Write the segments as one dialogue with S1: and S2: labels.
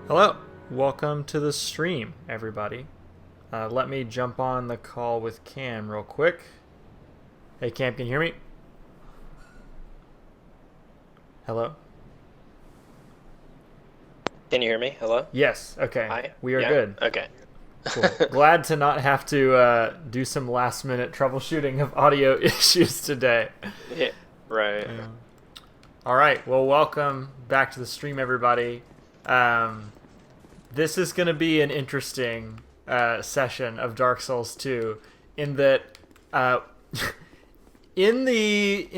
S1: Hello, welcome to the stream, everybody. Let me jump on the call with Cam real quick. Hey, Cam, can you hear me? Hello?
S2: Can you hear me? Hello?
S1: Yes, okay.
S2: Hi?
S1: We are
S2: Yeah?
S1: good.
S2: Okay.
S1: Cool. Glad to not have to do some last minute troubleshooting of audio issues today.
S2: Yeah, right.
S1: All right, well, welcome back to the stream, everybody. This is going to be an interesting session of Dark Souls 2 in that uh, in the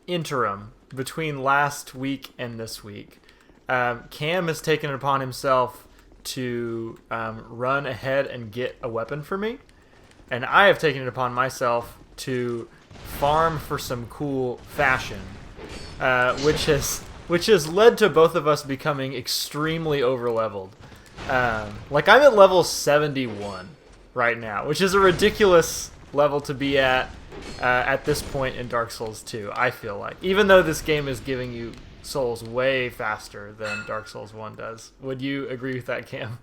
S1: interim between last week and this week, Cam has taken it upon himself to run ahead and get a weapon for me, and I have taken it upon myself to farm for some cool fashion, which has led to both of us becoming extremely overleveled. Like I'm at level 71 right now, which is a ridiculous level to be at this point in Dark Souls 2, I feel like. Even though this game is giving you souls way faster than Dark Souls 1 does. Would you agree with that, Cam?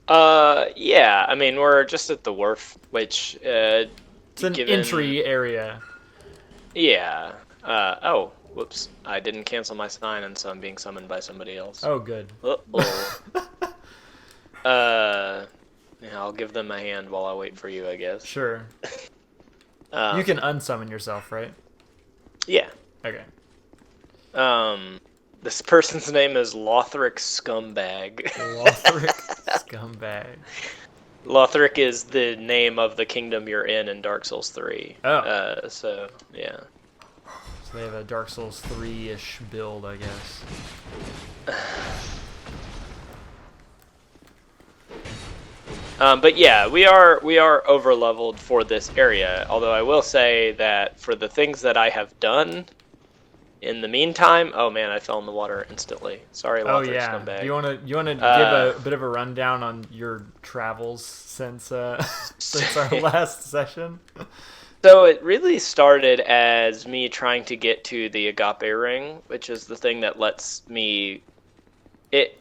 S2: Yeah, I mean, we're just at the wharf, which,
S1: It's an
S2: given...
S1: entry area.
S2: Yeah. Oh, whoops. I didn't cancel my sign, and so I'm being summoned by somebody else.
S1: Oh, good.
S2: Uh-oh. Yeah, I'll give them a hand while I wait for you, I guess.
S1: Sure. You can unsummon yourself, right?
S2: Yeah.
S1: Okay.
S2: This person's name is Lothric Scumbag.
S1: Lothric Scumbag.
S2: Lothric is the name of the kingdom you're in Dark Souls 3.
S1: Oh.
S2: So, yeah.
S1: So they have a Dark Souls 3-ish build, I guess.
S2: But yeah, we are over leveled for this area. Although I will say that for the things that I have done in the meantime, oh man, I fell in the water instantly. Sorry, Lothric Scumbag.
S1: You wanna give a bit of a rundown on your travels since since our last session?
S2: So it really started as me trying to get to the Agape Ring, which is the thing that lets me.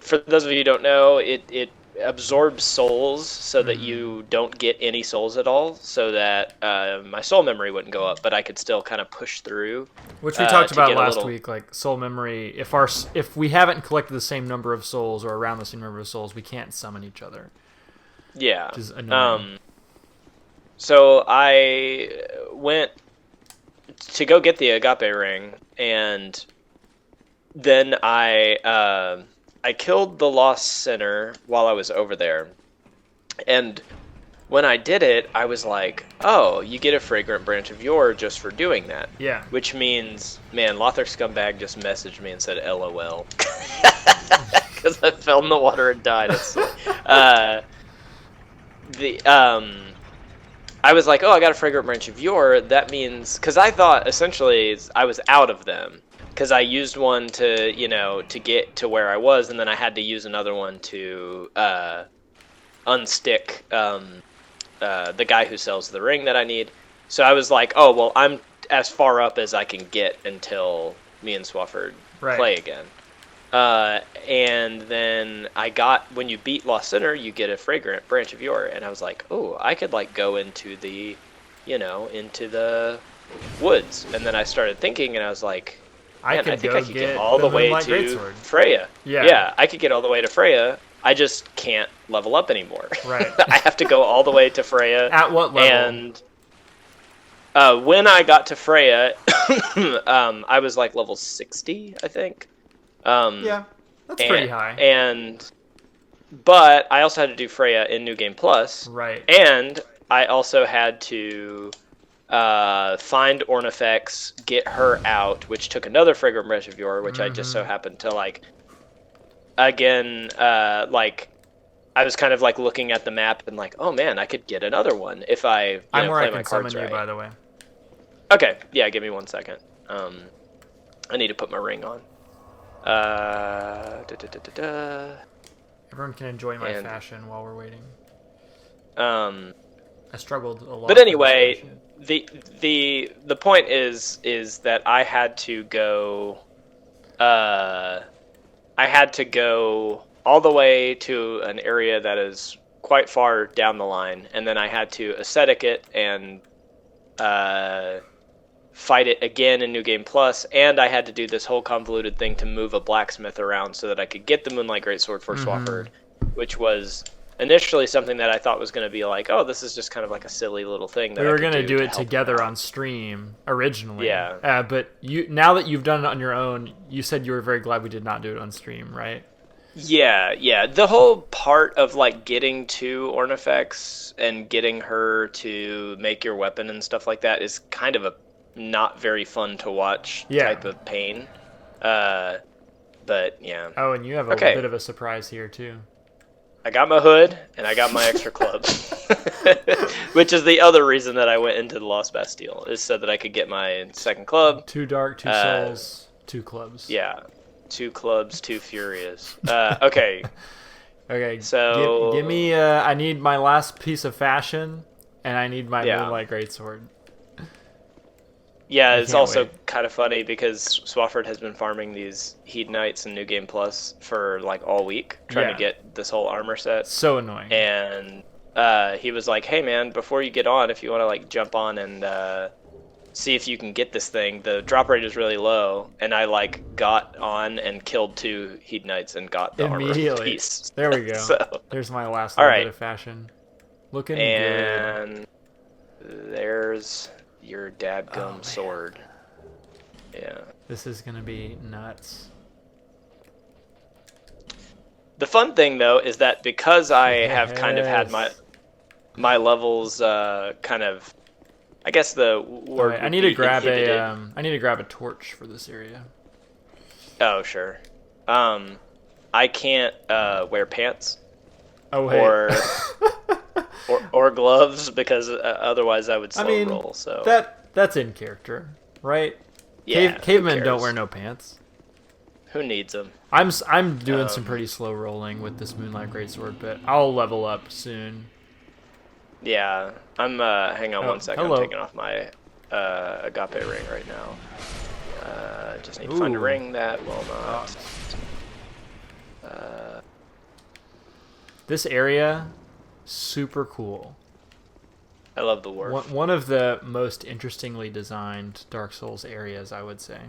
S2: For those of you who don't know, it absorbs souls so that you don't get any souls at all, so that my soul memory wouldn't go up, but I could still kind of push through.
S1: Which we talked about last week, like soul memory. If we haven't collected the same number of souls or around the same number of souls, we can't summon each other.
S2: Yeah.
S1: Which is annoying.
S2: So I went to go get the Agape Ring, and then I killed the Lost Sinner while I was over there. And when I did it, I was like, oh, you get a Fragrant Branch of Yore just for doing that.
S1: Yeah.
S2: Which means, man, Lothric Scumbag just messaged me and said LOL. Because I fell in the water and died. I was like, oh, I got a Fragrant Branch of Yore. That means... Because I thought, essentially, I was out of them. Because I used one to, to get to where I was, and then I had to use another one to unstick the guy who sells the ring that I need. So I was like, oh, well, I'm as far up as I can get until me and Swafford play again. And then when you beat Lost Sinner, you get a Fragrant Branch of Yore, and I was like, oh, I could, go into the, into the woods. And then I started thinking, and I was like... Man, I think I could get all the way to Freya. Yeah, I could get all the way to Freya. I just can't level up anymore.
S1: Right.
S2: I have to go all the way to Freya.
S1: At what level?
S2: And when I got to Freya, I was like level 60, I think.
S1: Yeah, that's pretty
S2: high. But I also had to do Freya in New Game Plus.
S1: Right.
S2: And I also had to... find Ornifex, get her out, which took another Fragrant Branch of Yore, which I just so happened to again, I was kind of looking at the map and oh man, I could get another one if I play my cards right.
S1: By the way.
S2: Okay, yeah, give me 1 second. I need to put my ring on.
S1: Everyone can enjoy my fashion while we're waiting. I struggled a lot.
S2: But anyway, the point is that I had to go all the way to an area that is quite far down the line, and then I had to ascetic it and fight it again in New Game Plus, and I had to do this whole convoluted thing to move a blacksmith around so that I could get the Moonlight Greatsword for Swafford, which was initially something that I thought was going to be like, oh, this is just kind of like a silly little thing that
S1: we were going to do it together on stream originally.
S2: Yeah.
S1: But now that you've done it on your own, you said you were very glad we did not do it on stream, right?
S2: Yeah. The whole part of like getting to Ornifex and getting her to make your weapon and stuff like that is kind of a not very fun to watch type of pain. But yeah.
S1: Oh, and you have a bit of a surprise here too.
S2: I got my hood, and I got my extra clubs. Which is the other reason that I went into the Lost Bastille, is so that I could get my second club.
S1: 2 dark, 2 souls, 2 clubs.
S2: Yeah. 2 clubs, 2 furious. Okay.
S1: Okay,
S2: so...
S1: Give me, I need my last piece of fashion, and I need my Moonlight Greatsword.
S2: Yeah, it's also kind of funny because Swafford has been farming these Hedonites and New Game Plus for like all week, trying to get this whole armor set.
S1: So annoying.
S2: And he was like, "Hey man, before you get on, if you want to like jump on and see if you can get this thing, the drop rate is really low." And I like got on and killed 2 Hedonites and got the armor piece.
S1: There we go.
S2: So,
S1: there's my last little bit of fashion. Looking good.
S2: And there's your dadgum sword. Yeah.
S1: This is gonna be nuts.
S2: The fun thing though is that because I have kind of had my levels kind of, I guess the word
S1: I need to grab a torch for this area.
S2: Oh sure. I can't wear pants.
S1: Oh hey.
S2: Or gloves, because otherwise I would slow roll. So
S1: that's in character, right?
S2: Yeah.
S1: Cavemen don't wear no pants.
S2: Who needs them?
S1: I'm doing some pretty slow rolling with this Moonlight Greatsword, but I'll level up soon.
S2: Yeah, I'm. Hang on one second.
S1: Hello.
S2: I'm taking off my agape ring right now. Just need to find a ring that will not.
S1: This area, super cool.
S2: I love the work.
S1: One of the most interestingly designed Dark Souls areas, I would say.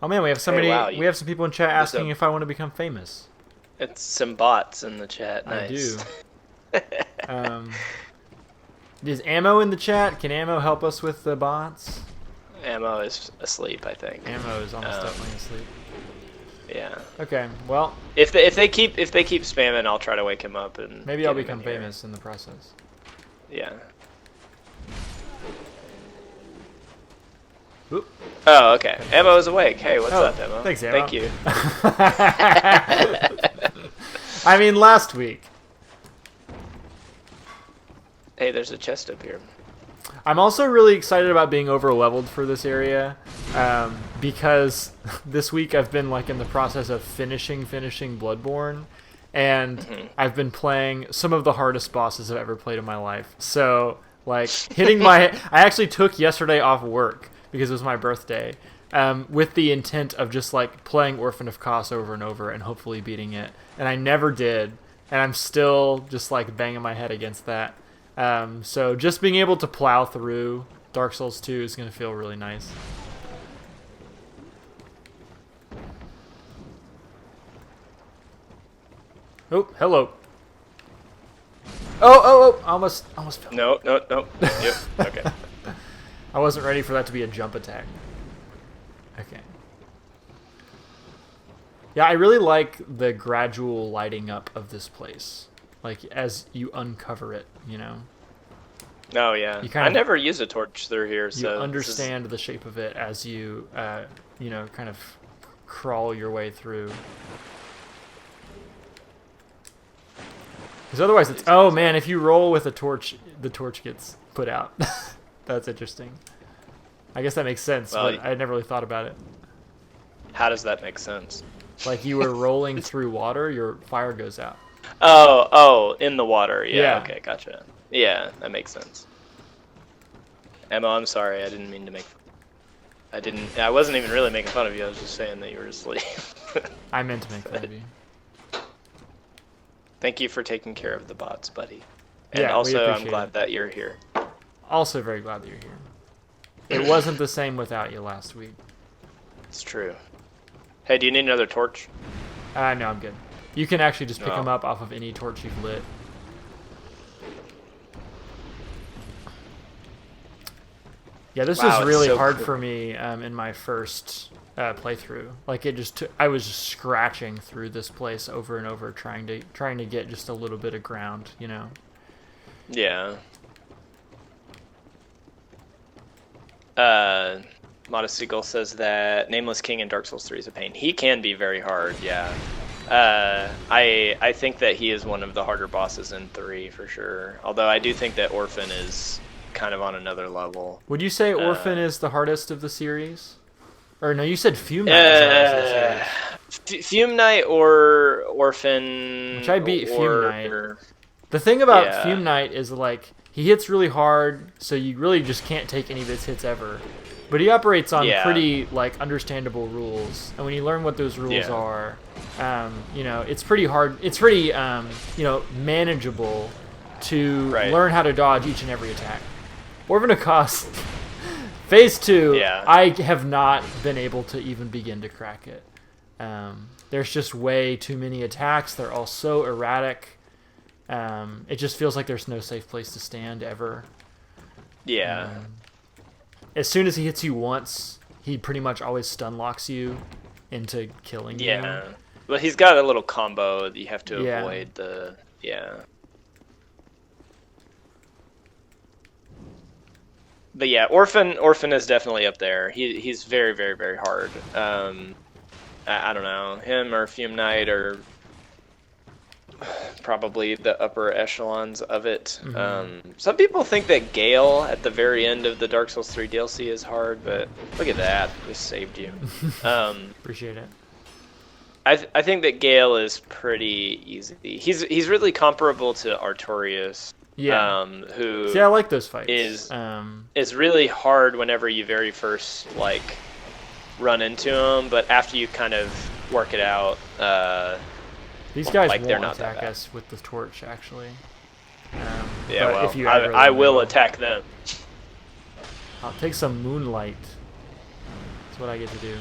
S1: Oh man, we have somebody. We have some people in chat asking if I want to become famous.
S2: It's some bots in the chat. Nice.
S1: I do. Is Ammo in the chat? Can Ammo help us with the bots?
S2: Ammo is asleep, I think.
S1: Ammo is almost definitely asleep.
S2: Yeah.
S1: Okay. Well,
S2: if they keep spamming, I'll try to wake him up and
S1: maybe I'll become famous in the process.
S2: Yeah.
S1: Oop.
S2: Oh, okay. Ammo is awake. Hey, what's up, Ammo?
S1: Thanks, Ammo.
S2: Thank you.
S1: I mean, last week.
S2: Hey, there's a chest up here.
S1: I'm also really excited about being over-leveled for this area, because this week I've been like in the process of finishing Bloodborne, and I've been playing some of the hardest bosses I've ever played in my life. So, like, I actually took yesterday off work because it was my birthday, with the intent of just like playing Orphan of Kos over and over and hopefully beating it, and I never did, and I'm still just like banging my head against that. So just being able to plow through Dark Souls 2 is going to feel really nice. Oh, hello. Oh, almost fell.
S2: No. Yep, okay.
S1: I wasn't ready for that to be a jump attack. Okay. Yeah, I really like the gradual lighting up of this place. Like, as you uncover it, you know?
S2: Oh, yeah. I never use a torch through here, so...
S1: You understand the shape of it as you, kind of crawl your way through. Because otherwise it's... Oh, man, if you roll with a torch, the torch gets put out. That's interesting. I guess that makes sense, but I never really thought about it.
S2: How does that make sense?
S1: Like you were rolling through water, your fire goes out.
S2: Oh, in the water. Yeah, okay, gotcha. Yeah, that makes sense. Emma, I'm sorry. I didn't mean to make... I wasn't even really making fun of you. I was just saying that you were asleep.
S1: I meant to make fun of you.
S2: Thank you for taking care of the bots, buddy. And
S1: Yeah,
S2: also, I'm glad that you're here.
S1: Also very glad that you're here. It wasn't the same without you last week.
S2: It's true. Hey, do you need another torch?
S1: No, I'm good. You can actually just pick them up off of any torch you've lit. Yeah, this was really hard for me in my first playthrough. Like I was just scratching through this place over and over, trying to get just a little bit of ground, you know.
S2: Yeah. Modest Seagull says that Nameless King in Dark Souls 3 is a pain. He can be very hard, yeah. I think that he is one of the harder bosses in 3 for sure. Although I do think that Orphan is kind of on another level.
S1: Would you say Orphan is the hardest of the series? Or no, you said Fume Knight is the hardest of the series.
S2: Fume Knight or Orphan.
S1: Which I beat Fume Knight. The thing about Fume Knight is like he hits really hard, so you really just can't take any of his hits ever. But he operates on pretty like understandable rules, and when you learn what those rules are, you know, it's pretty hard. It's pretty you know, manageable to learn how to dodge each and every attack. Orphan of Cost, Phase 2, I have not been able to even begin to crack it. There's just way too many attacks. They're all so erratic. It just feels like there's no safe place to stand ever.
S2: Yeah.
S1: As soon as he hits you once, he pretty much always stun locks you into killing you.
S2: Yeah. Well, he's got a little combo that you have to avoid the... Yeah. But yeah, Orphan is definitely up there. He's very, very, very hard. I don't know. Him or Fume Knight are probably the upper echelons of it. Some people think that Gale at the very end of the Dark Souls 3 DLC is hard, but look at that. Just saved you.
S1: Appreciate it.
S2: I think that Gale is pretty easy. He's really comparable to Artorias.
S1: Yeah.
S2: Who?
S1: See, I like those fights.
S2: Is really hard whenever you very first like run into him, but after you kind of work it out,
S1: these guys
S2: like,
S1: won't attack us with the torch, actually.
S2: Yeah, well, if you I will attack them.
S1: I'll take some moonlight. That's what I get to do.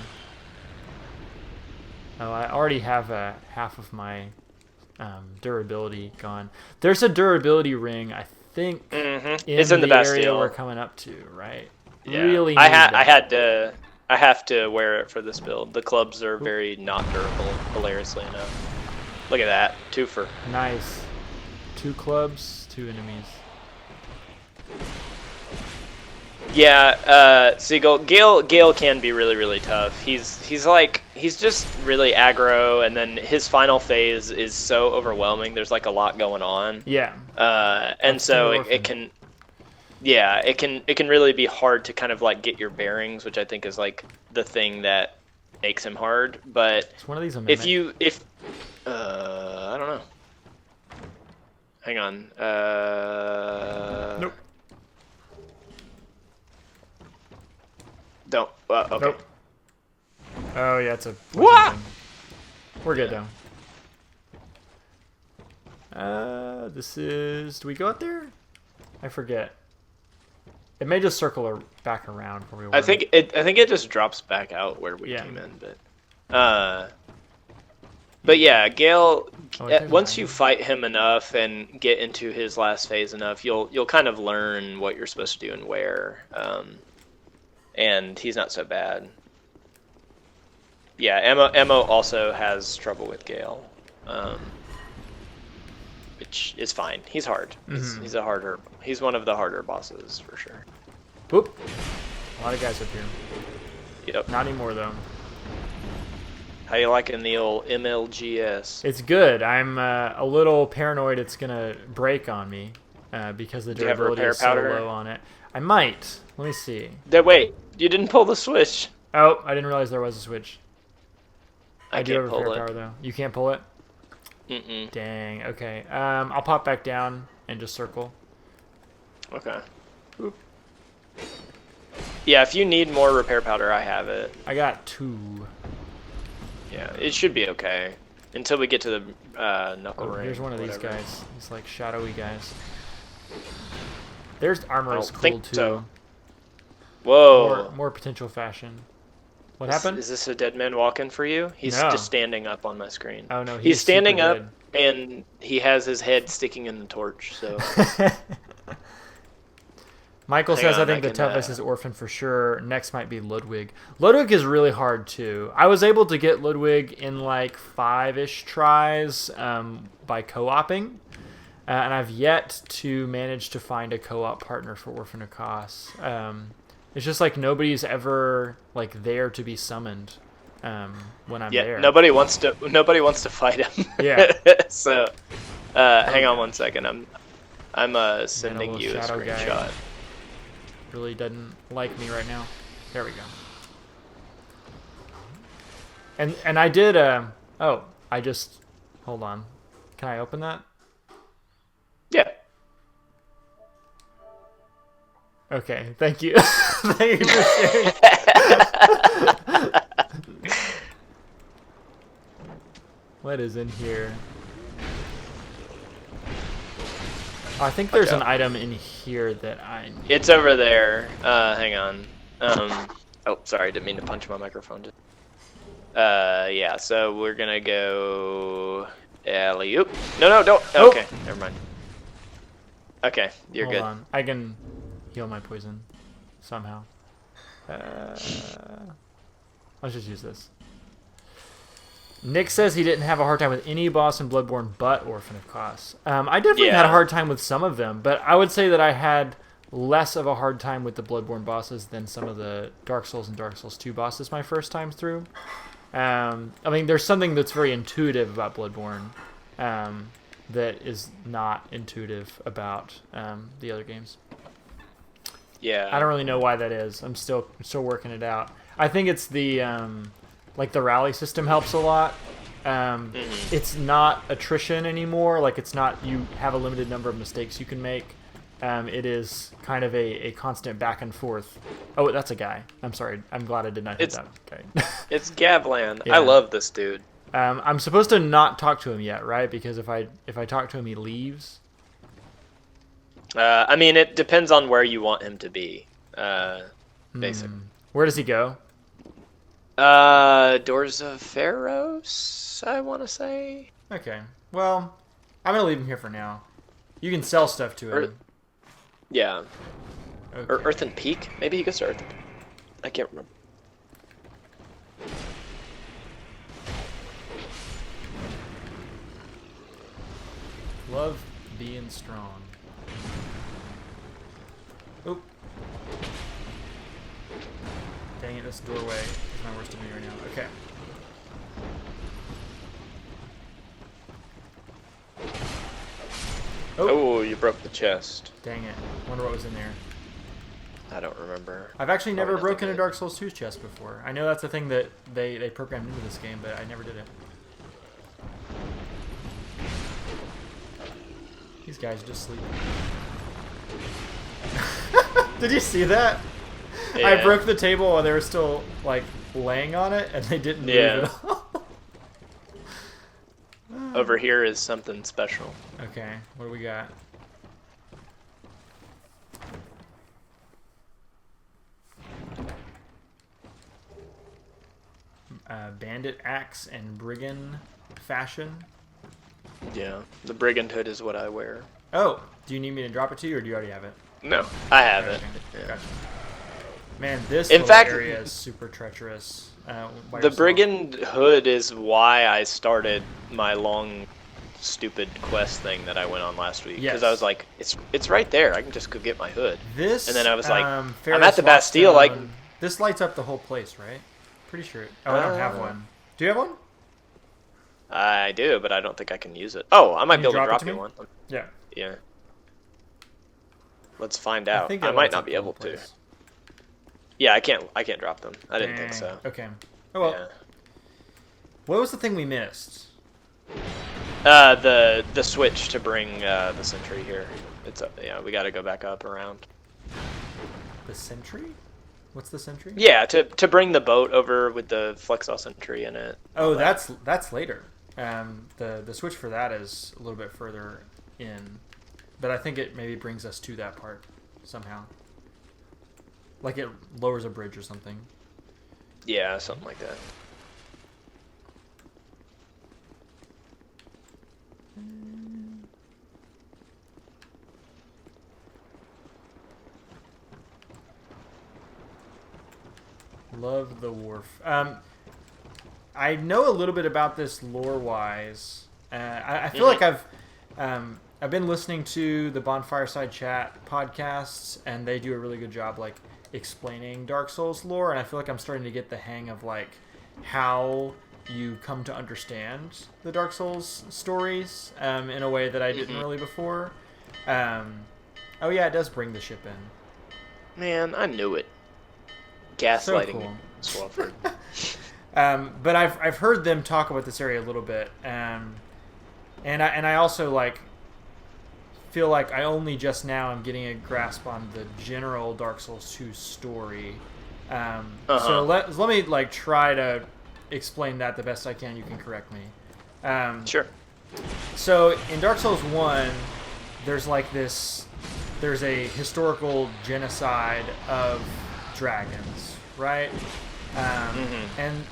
S1: Oh, I already have half of my durability gone. There's a durability ring, I think,
S2: it's in the Bastille
S1: area we're coming up to, right?
S2: Yeah.
S1: Really,
S2: I have to wear it for this build. The clubs are very not durable, hilariously enough. Look at that, twofer. Nice.
S1: 2 clubs, 2 enemies.
S2: Yeah, Seagull. Gale can be really, really tough. He's just really aggro, and then his final phase is so overwhelming. There's like a lot going on.
S1: Yeah.
S2: And so it can really be hard to kind of like get your bearings, which I think is like the thing that makes him hard. But
S1: it's one of these
S2: I don't know. Hang on.
S1: Nope.
S2: Don't. Okay.
S1: Nope. Oh yeah, it's a.
S2: What?
S1: We're good though. This is. Do we go out there? I forget. It may just circle back around where we were.
S2: I think it just drops back out where we came in, but yeah, Gale. Once you fight him enough and get into his last phase enough, you'll kind of learn what you're supposed to do and where. And he's not so bad. Yeah, Emo also has trouble with Gale, which is fine. He's hard. He's one of the harder bosses for sure.
S1: Whoop! A lot of guys up here.
S2: Yep.
S1: Not anymore though.
S2: How you liking the old MLGS?
S1: It's good. I'm a little paranoid it's gonna break on me because the durability is so low on it. I might. Let me see.
S2: Wait, you didn't pull the switch.
S1: Oh, I didn't realize there was a switch. I do have
S2: can't
S1: a
S2: pull
S1: repair power though. You can't pull it?
S2: Mm-mm.
S1: Dang. Okay. I'll pop back down and just circle.
S2: Okay. Oop. Yeah, if you need more repair powder, I have it.
S1: I got 2.
S2: Yeah, it should be okay. until we get to the knuckle
S1: Oh,
S2: ring.
S1: here's one of these
S2: whatever.
S1: guys. These like shadowy guys. There's armor
S2: I
S1: is
S2: don't
S1: cool
S2: think
S1: too.
S2: so. Whoa.
S1: More potential fashion. What happened?
S2: Is this a dead man walking for you? He's
S1: No.
S2: just standing up on my screen.
S1: Oh no,
S2: he's standing
S1: super
S2: up and he has his head sticking in the torch. So
S1: dead. Michael
S2: Hang
S1: says,
S2: on,
S1: I think
S2: I
S1: the
S2: can,
S1: toughest is Orphan for sure. Next might be Ludwig. Ludwig is really hard too. I was able to get Ludwig in like 5-ish tries by co-oping. And I've yet to manage to find a co-op partner for Orphan of Kos. It's just like nobody's ever like there to be summoned when I'm there.
S2: nobody wants to fight him.
S1: Yeah.
S2: So hang on one second. I'm sending you a
S1: shadow
S2: screenshot.
S1: guy. Really doesn't like me right now. There we go. And I did oh, I just hold on. Can I open that?
S2: Yeah.
S1: Okay, thank you. Thank you for sharing. What is in here? Oh, I think there's an item in here that I need.
S2: It's over there. Hang on. Oh, sorry, didn't mean to punch my microphone. Yeah. So we're gonna go alley-oop. No, don't.
S1: Oh.
S2: Okay, never mind. Okay, you're
S1: Hold
S2: good.
S1: on. I can heal my poison somehow. Let's just use this. Nick says he didn't have a hard time with any boss in Bloodborne but Orphan of Kos. I definitely had a hard time with some of them, but I would say that I had less of a hard time with the Bloodborne bosses than some of the Dark Souls and Dark Souls 2 bosses my first time through. I mean, there's something that's very intuitive about Bloodborne that is not intuitive about the other games.
S2: Yeah.
S1: I don't really know why that is. I'm still working it out. I think it's the like the rally system helps a lot. It's not attrition anymore. Like it's not you have a limited number of mistakes you can make. It is kind of a constant back and forth. Oh, that's a guy. I'm sorry. I'm glad I did not hit that guy.
S2: It's Gavlan.
S1: Yeah.
S2: I love this dude.
S1: I'm supposed to not talk to him yet, right? Because if I talk to him, he leaves.
S2: I mean, it depends on where you want him to be. Basically.
S1: Where does he go?
S2: Doors of Pharaohs, I want to say.
S1: Okay. Well, I'm gonna leave him here for now. You can sell stuff to him.
S2: Yeah.
S1: Okay.
S2: Or Earthen Peak? Maybe he goes to Earthen Peak. I can't remember.
S1: Love being strong. Oop. Dang it, this doorway is my worst enemy right now. Okay.
S2: Oh, you broke the chest.
S1: Dang it. Wonder what was in there.
S2: I don't remember.
S1: I've actually never
S2: Probably
S1: broken a
S2: nothing
S1: Dark Souls 2's chest before. I know that's a thing that they programmed into this game, but I never did it. These guys are just sleeping. Did you see that?
S2: Yeah.
S1: I broke the table and they were still like laying on it and they didn't move at all.
S2: Over here is something special.
S1: Okay, what do we got? Bandit axe and brigand fashion.
S2: Yeah, the brigand hood is what I wear.
S1: Oh, do you need me to drop it to you, or do you already have it?
S2: No, I have
S1: Okay,
S2: it. Yeah.
S1: Gotcha. Man, this
S2: In
S1: little
S2: fact,
S1: area is super treacherous. By
S2: The
S1: yourself.
S2: brigand hood is why I started my long, stupid quest thing that I went on last week. Because
S1: Yes.
S2: I was like, it's right there. I can just go get my hood.
S1: This,
S2: and then I was like,
S1: Ferris
S2: I'm at the Bastille. Like,
S1: Lockstone, this lights up the whole place, right? Pretty sure. Oh, I don't have one. Do you have one?
S2: I do, but I don't think I can use it. Oh, I might
S1: Can
S2: be
S1: you
S2: able to
S1: drop
S2: drop
S1: it to
S2: you
S1: me?
S2: one.
S1: Yeah.
S2: Yeah. Let's find out.
S1: think
S2: I
S1: it
S2: might
S1: lights
S2: not
S1: up
S2: be
S1: the whole
S2: able to.
S1: place.
S2: Yeah, I can't drop them. I didn't think
S1: Dang.
S2: so.
S1: Okay. Oh well.
S2: Yeah.
S1: What was the thing we missed?
S2: The switch to bring the sentry here. It's yeah, we got to go back up around.
S1: The sentry? What's the sentry?
S2: Yeah, to bring the boat over with the Flexos sentry in it.
S1: Oh, that's later. The switch for that is a little bit further in, but I think it maybe brings us to that part somehow. Like it lowers a bridge or something.
S2: Yeah, something like that.
S1: Love the wharf. I know a little bit about this lore-wise. I feel like I've been listening to the Bonfireside Chat podcasts, and they do a really good job like explaining Dark Souls lore, and I feel like I'm starting to get the hang of like how you come to understand the Dark Souls stories in a way that I didn't really before. Oh yeah, it does bring the ship in.
S2: Man, I knew it. Gaslighting
S1: so cool.
S2: Swafford.
S1: But I've heard them talk about this area a little bit, and I also like feel like I only just now am getting a grasp on the general Dark Souls 2 story. So let me like try to explain that the best I can. You can correct me.
S2: Sure.
S1: So in Dark Souls 1, there's a historical genocide of dragons, right? And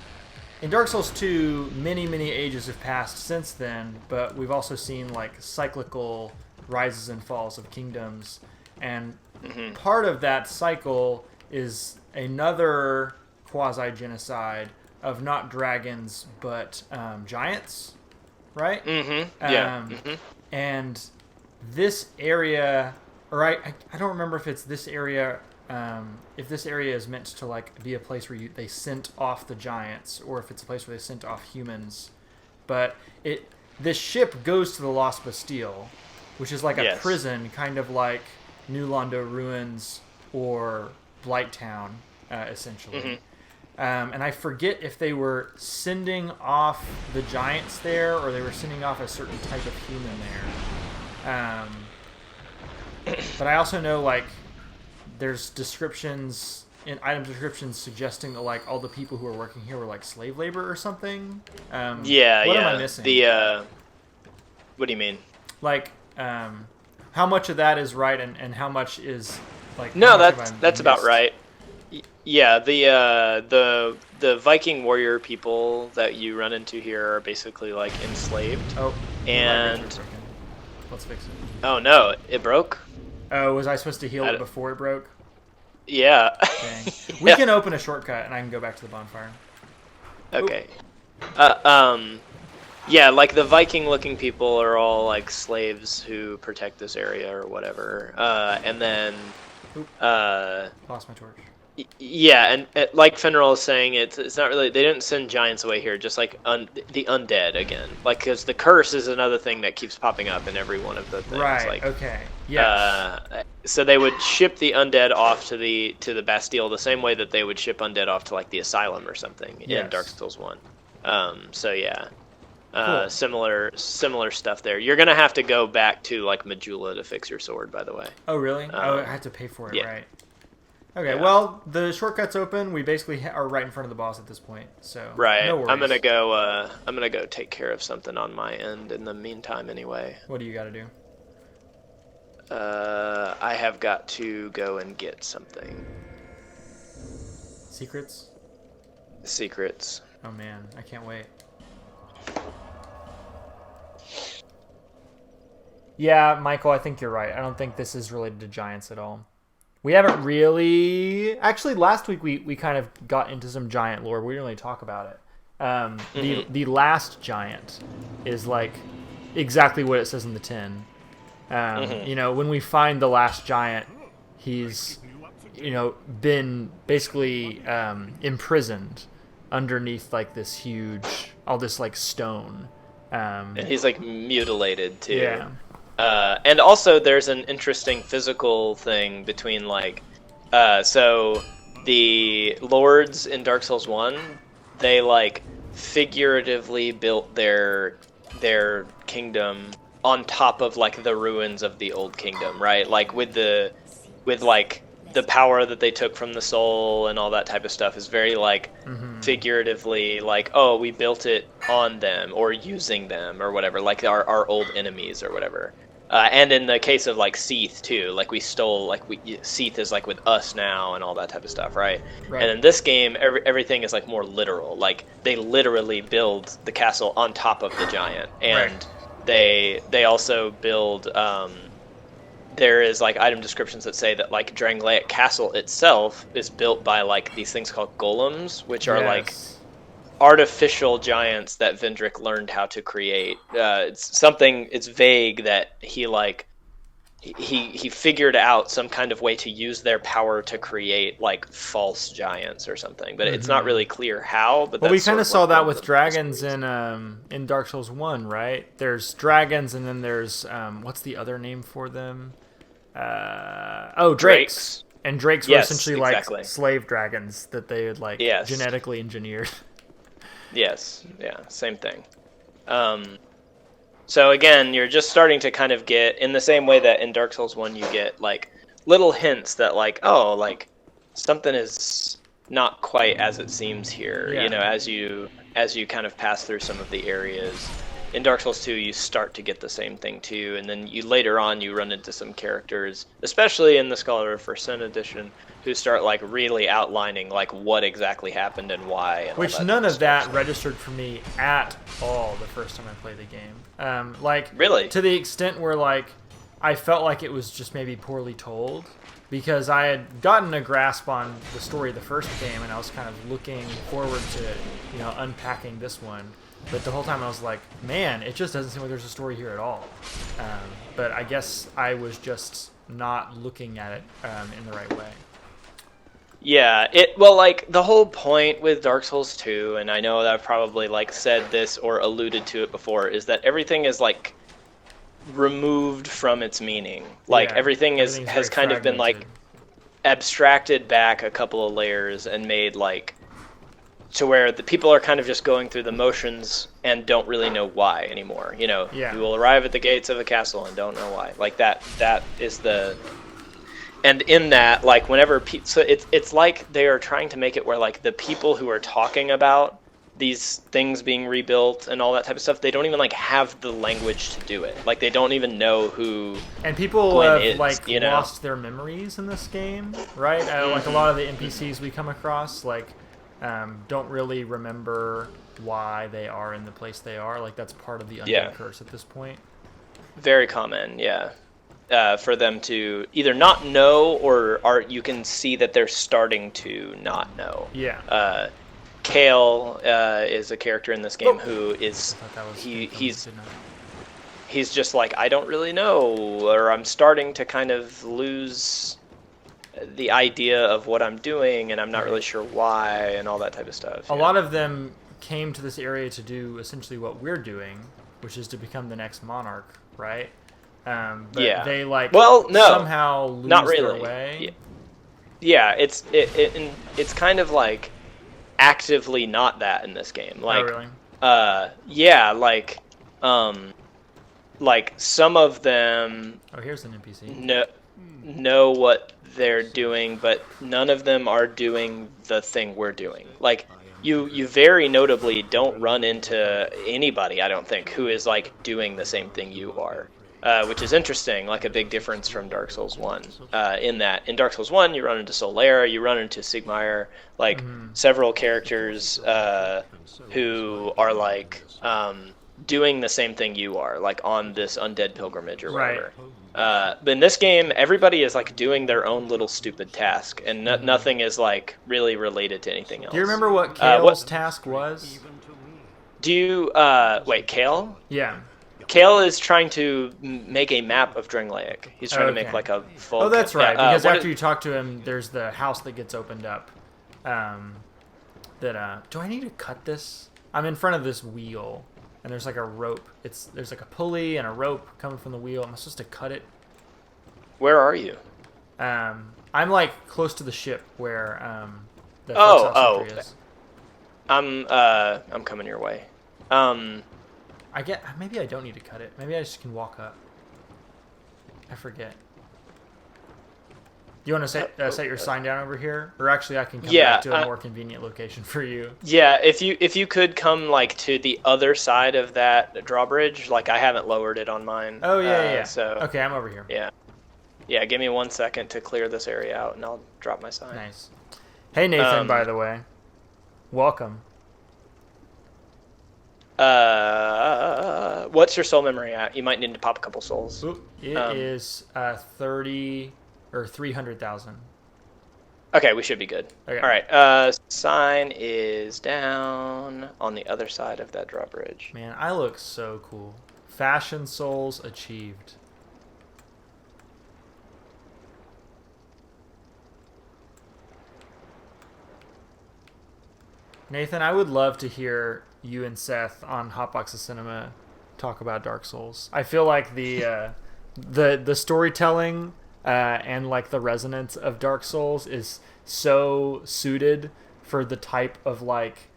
S1: in Dark Souls 2, many ages have passed since then, but we've also seen like cyclical rises and falls of kingdoms, and part of that cycle is another quasi-genocide of not dragons but giants, right? And this area, or I don't remember if it's this area. If this area is meant to like be a place where they sent off the giants, or if it's a place where they sent off humans, but this ship goes to the Lost Bastille, which is like a prison, kind of like New Londo Ruins or Blighttown, essentially. And I forget if they were sending off the giants there, or they were sending off a certain type of human there. But I also know like there's descriptions in item descriptions suggesting that like all the people who are working here were like slave labor or something. What am I missing?
S2: What do you mean?
S1: Like, how much of that is right, and how much is like?
S2: No, that's about right. Yeah, the Viking warrior people that you run into here are basically like enslaved.
S1: Oh,
S2: and
S1: let's fix it.
S2: Oh no, it broke.
S1: Oh, was I supposed to heal it before it broke?
S2: Yeah.
S1: Dang. We can open a shortcut, and I can go back to the bonfire.
S2: Okay. Yeah, like the Viking-looking people are all like slaves who protect this area or whatever. And then,
S1: lost my torch.
S2: Yeah, and like Fenrir is saying, it's not really, they didn't send giants away here, just like the undead again. Like, because the curse is another thing that keeps popping up in every one of the things.
S1: Right.
S2: Like,
S1: okay. Yeah.
S2: So they would ship the undead off to the Bastille the same way that they would ship undead off to like the Asylum or something in Dark Souls 1. So yeah. Cool. Similar stuff there. You're gonna have to go back to like Majula to fix your sword, by the way.
S1: Oh really? I have to pay for it, right? Okay. Yeah. Well, the shortcut's open. We basically are right in front of the boss at this point, so
S2: right.
S1: No worries.
S2: I'm gonna go take care of something on my end in the meantime. Anyway.
S1: What do you got to do?
S2: I have got to go and get something.
S1: Secrets.
S2: Oh
S1: man, I can't wait. Yeah, Michael, I think you're right. I don't think this is related to giants at all. We haven't really... Actually, last week we kind of got into some giant lore. We didn't really talk about it. The last giant is like exactly what it says in the tin. You know, when we find the last giant, he's, you know, been basically imprisoned underneath like this huge, all this like stone.
S2: And he's like mutilated too.
S1: Yeah.
S2: And also there's an interesting physical thing between like, so the lords in Dark Souls 1, they like figuratively built their kingdom on top of like the ruins of the old kingdom, right? Like with like the power that they took from the soul and all that type of stuff is very like figuratively like, oh, we built it on them or using them or whatever, like our old enemies or whatever. And in the case of like Seath too, like we stole, like Seath is like with us now and all that type of stuff, right? And in this game, everything is like more literal. Like they literally build the castle on top of the giant, and they also build. There is like item descriptions that say that like Drangleic Castle itself is built by like these things called golems, which are like artificial giants that Vendrick learned how to create. It's vague that he figured out some kind of way to use their power to create like false giants or something, but it's not really clear how. But
S1: we kind of saw that with dragons in Dark Souls 1, right? There's dragons, and then there's what's the other name for them? Drakes. And drakes were essentially like slave dragons that they had like genetically engineered.
S2: Yes, yeah, same thing. So again, you're just starting to kind of get, in the same way that in Dark Souls 1 you get like little hints that like, oh, like something is not quite as it seems here, you know, as you kind of pass through some of the areas. In Dark Souls 2 you start to get the same thing too, and then later on you run into some characters, especially in the Scholar of First Sin edition, who start like really outlining like what exactly happened and why. And
S1: which none of that registered for me at all the first time I played the game. Like
S2: really,
S1: to the extent where like I felt like it was just maybe poorly told, because I had gotten a grasp on the story of the first game, and I was kind of looking forward to unpacking this one. But the whole time I was like, man, it just doesn't seem like there's a story here at all. But I guess I was just not looking at it in the right way.
S2: Yeah, like the whole point with Dark Souls 2, and I know that I've probably like said this or alluded to it before, is that everything is like removed from its meaning. Like everything has kind of been like abstracted back a couple of layers and made like to where the people are kind of just going through the motions and don't really know why anymore. You will arrive at the gates of the castle and don't know why. Like that is the... And in that, like, whenever... So it's like they are trying to make it where, like, the people who are talking about these things being rebuilt and all that type of stuff, they don't even, like, have the language to do it. Like, they don't even know who...
S1: And people have, like, lost their memories in this game, right? Like, a lot of the NPCs we come across, like... don't really remember why they are in the place they are. Like, that's part of the undead curse at this point. Very common,
S2: for them to either not know or you can see that they're starting to not know. Kale is a character in this game who is... He's just like, I don't really know, or I'm starting to kind of lose the idea of what I'm doing, and I'm not really sure why, and all that type of stuff.
S1: A lot of them came to this area to do essentially what we're doing, which is to become the next monarch, right? But they like somehow lose their way.
S2: It's kind of like actively not that in this game. Like, like some of them.
S1: Oh, here's an NPC.
S2: Know what they're doing, but none of them are doing the thing we're doing. Like, you very notably don't run into anybody, I don't think, who is like doing the same thing you are, which is interesting. Like a big difference from Dark Souls 1. In that, in Dark Souls 1, you run into Solera, you run into Sigmire, like several characters who are like doing the same thing you are, like on this undead pilgrimage or whatever. But in this game, everybody is like doing their own little stupid task, and nothing is like really related to anything else.
S1: Do you remember what Kale's task was?
S2: Do you wait, Kale?
S1: Yeah.
S2: Kale is trying to make a map of Drangleic. He's trying to make like a full...
S1: Oh, that's right, because after you talk to him, there's the house that gets opened up. Do I need to cut this? I'm in front of this wheel, and there's like a rope. There's like a pulley and a rope coming from the wheel. Am I supposed to cut it?
S2: Where are you?
S1: I'm like close to the ship where the Fox is.
S2: I'm coming your way.
S1: Maybe I don't need to cut it. Maybe I just can walk up. I forget. You want to set your sign down over here, or actually I can come back to a more convenient location for you.
S2: Yeah, if you could come like to the other side of that drawbridge, like I haven't lowered it on mine.
S1: Oh yeah.
S2: So
S1: okay, I'm over here.
S2: Yeah. Give me 1 second to clear this area out, and I'll drop my sign.
S1: Nice. Hey Nathan, by the way, welcome.
S2: What's your soul memory at? You might need to pop a couple souls.
S1: It is 30 or 300,000.
S2: Okay, we should be good.
S1: Okay.
S2: All right. Sign is down on the other side of that drawbridge.
S1: Man, I look so cool. Fashion souls achieved. Nathan, I would love to hear you and Seth on Hotbox of Cinema talk about Dark Souls. I feel like the storytelling and like the resonance of Dark Souls is so suited for the type of like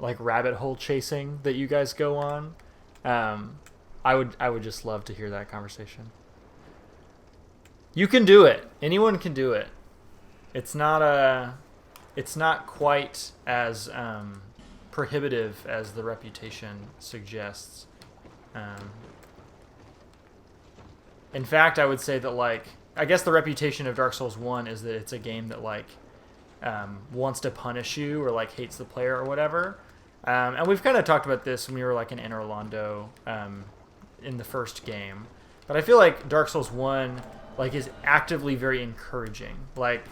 S1: rabbit hole chasing that you guys go on. I would just love to hear that conversation. You can do it. Anyone can do it. It's not quite as prohibitive as the reputation suggests. In fact, I would say that like I guess the reputation of Dark Souls 1 is that it's a game that like wants to punish you or like hates the player or whatever. And we've kind of talked about this when we were like in Orlando in the first game. But I feel like Dark Souls 1 like is actively very encouraging. Like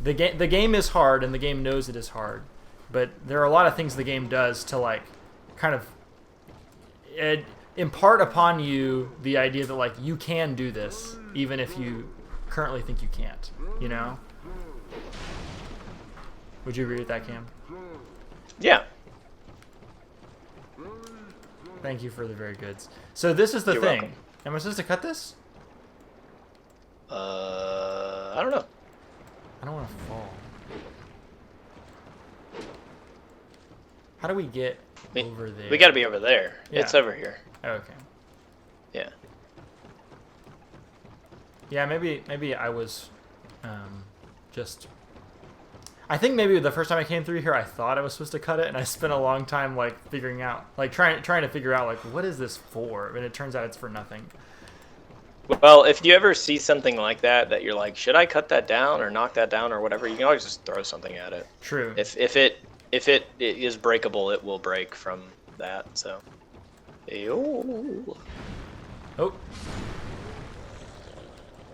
S1: the game is hard and the game knows it is hard, but there are a lot of things the game does to like kind of impart upon you the idea that like you can do this even if you currently think you can't, you know? Would you agree with that, Cam?
S2: Yeah.
S1: Thank you for the very goods. So this is the
S2: You're
S1: thing.
S2: welcome.
S1: Am I supposed to cut this?
S2: I don't know.
S1: I don't want to fall. How do we get over there?
S2: We got to be over there.
S1: Yeah.
S2: It's over here.
S1: Okay.
S2: Yeah.
S1: Yeah, maybe I was just... I think maybe the first time I came through here, I thought I was supposed to cut it, and I spent a long time like figuring out, like trying to figure out like what is this for, and it turns out it's for nothing.
S2: Well, if you ever see something like that you're like, should I cut that down or knock that down or whatever, you can always just throw something at it.
S1: True.
S2: If it is breakable, it will break from that. So. Ew.
S1: Oh.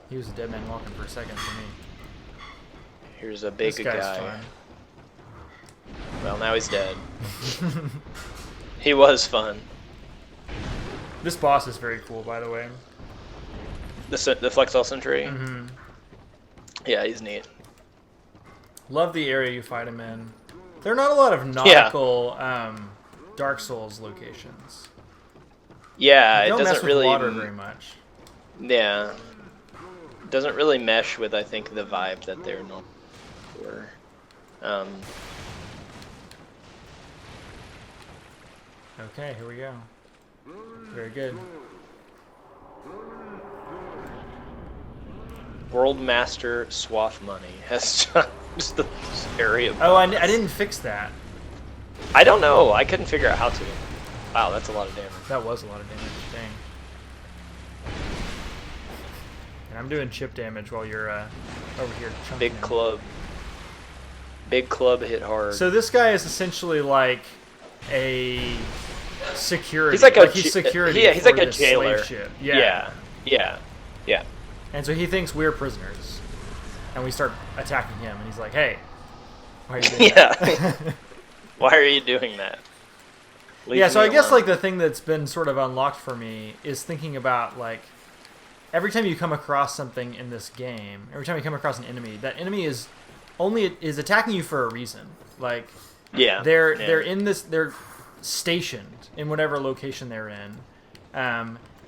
S1: He was a dead man walking for a second for me.
S2: Here's a big
S1: This guy's
S2: guy.
S1: fun.
S2: Well, now he's dead. He was fun.
S1: This boss is very cool, by the way.
S2: The Flexel Sentry?
S1: Mm-hmm.
S2: Yeah, he's neat.
S1: Love the area you fight him in. There are not a lot of nautical Dark Souls locations.
S2: Yeah,
S1: They don't
S2: it
S1: mess
S2: doesn't
S1: with
S2: really
S1: water very much.
S2: Yeah. Doesn't really mesh with, I think, the vibe that they're known for.
S1: Okay, here we go. Very good.
S2: World Master Swaff Money has just the area.
S1: Oh, I didn't fix that.
S2: I don't know. I couldn't figure out how to. Wow, that's a lot of damage.
S1: That was a lot of damage. Dang. And I'm doing chip damage while you're over here chunking
S2: Big
S1: him.
S2: club. Big club hit hard.
S1: So this guy is essentially like a security.
S2: He's like a
S1: he's security.
S2: Yeah, he's
S1: for
S2: like a
S1: this
S2: jailer.
S1: slave ship. Yeah.
S2: Yeah.
S1: And so he thinks we're prisoners, and we start attacking him, and he's like, "Hey, why are you doing that?"
S2: Why are you doing that?
S1: Yeah, so I guess like the thing that's been sort of unlocked for me is thinking about like every time you come across something in this game, every time you come across an enemy, that enemy is attacking you for a reason. Like they're in this, they're stationed in whatever location they're in.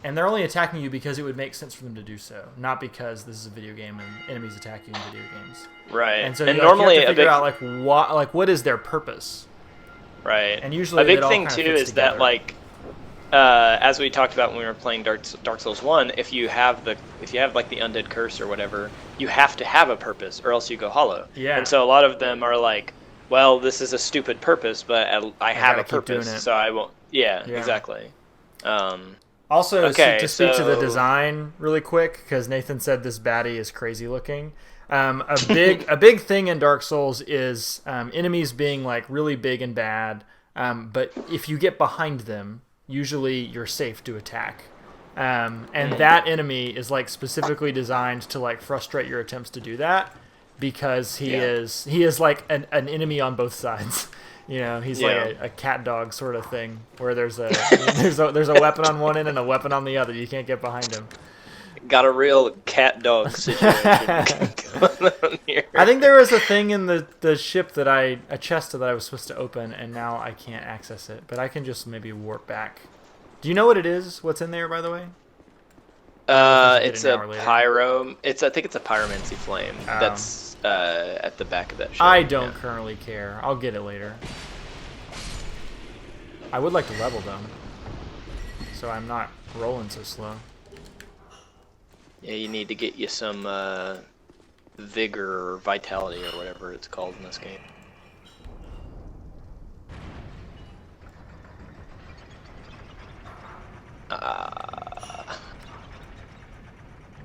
S1: And they're only attacking you because it would make sense for them to do so, not because this is a video game and enemies attack you in video games.
S2: Right.
S1: And so
S2: normally
S1: you have to figure out what is their purpose.
S2: Right.
S1: And usually
S2: a big
S1: it all
S2: thing
S1: kind of
S2: too
S1: fits
S2: is
S1: together.
S2: that like as we talked about when we were playing Dark Souls 1, if you have like the undead curse or whatever, you have to have a purpose or else you go hollow.
S1: Yeah.
S2: And so a lot of them are like, well, this is a stupid purpose, but I have a
S1: keep doing
S2: purpose,
S1: it.
S2: so I won't. Yeah. Exactly.
S1: Also,
S2: okay,
S1: to speak to the design really quick, because Nathan said this baddie is crazy looking. A big thing in Dark Souls is enemies being like really big and bad, but if you get behind them, usually you're safe to attack. And that enemy is like specifically designed to like frustrate your attempts to do that, because he is like an enemy on both sides. You know, he's like a cat dog sort of thing, where there's a weapon on one end and a weapon on the other. You can't get behind him.
S2: Got a real cat dog situation going on here.
S1: I think there was a thing in the ship a chest that I was supposed to open, and now I can't access it. But I can just maybe warp back. Do you know what it is? What's in there, by the way?
S2: It's a pyro. I think it's a pyromancy flame. That's at the back of that ship.
S1: I don't currently care. I'll get it later. I would like to level them, so I'm not rolling so slow.
S2: Yeah, you need to get you some vigor or vitality or whatever it's called in this game.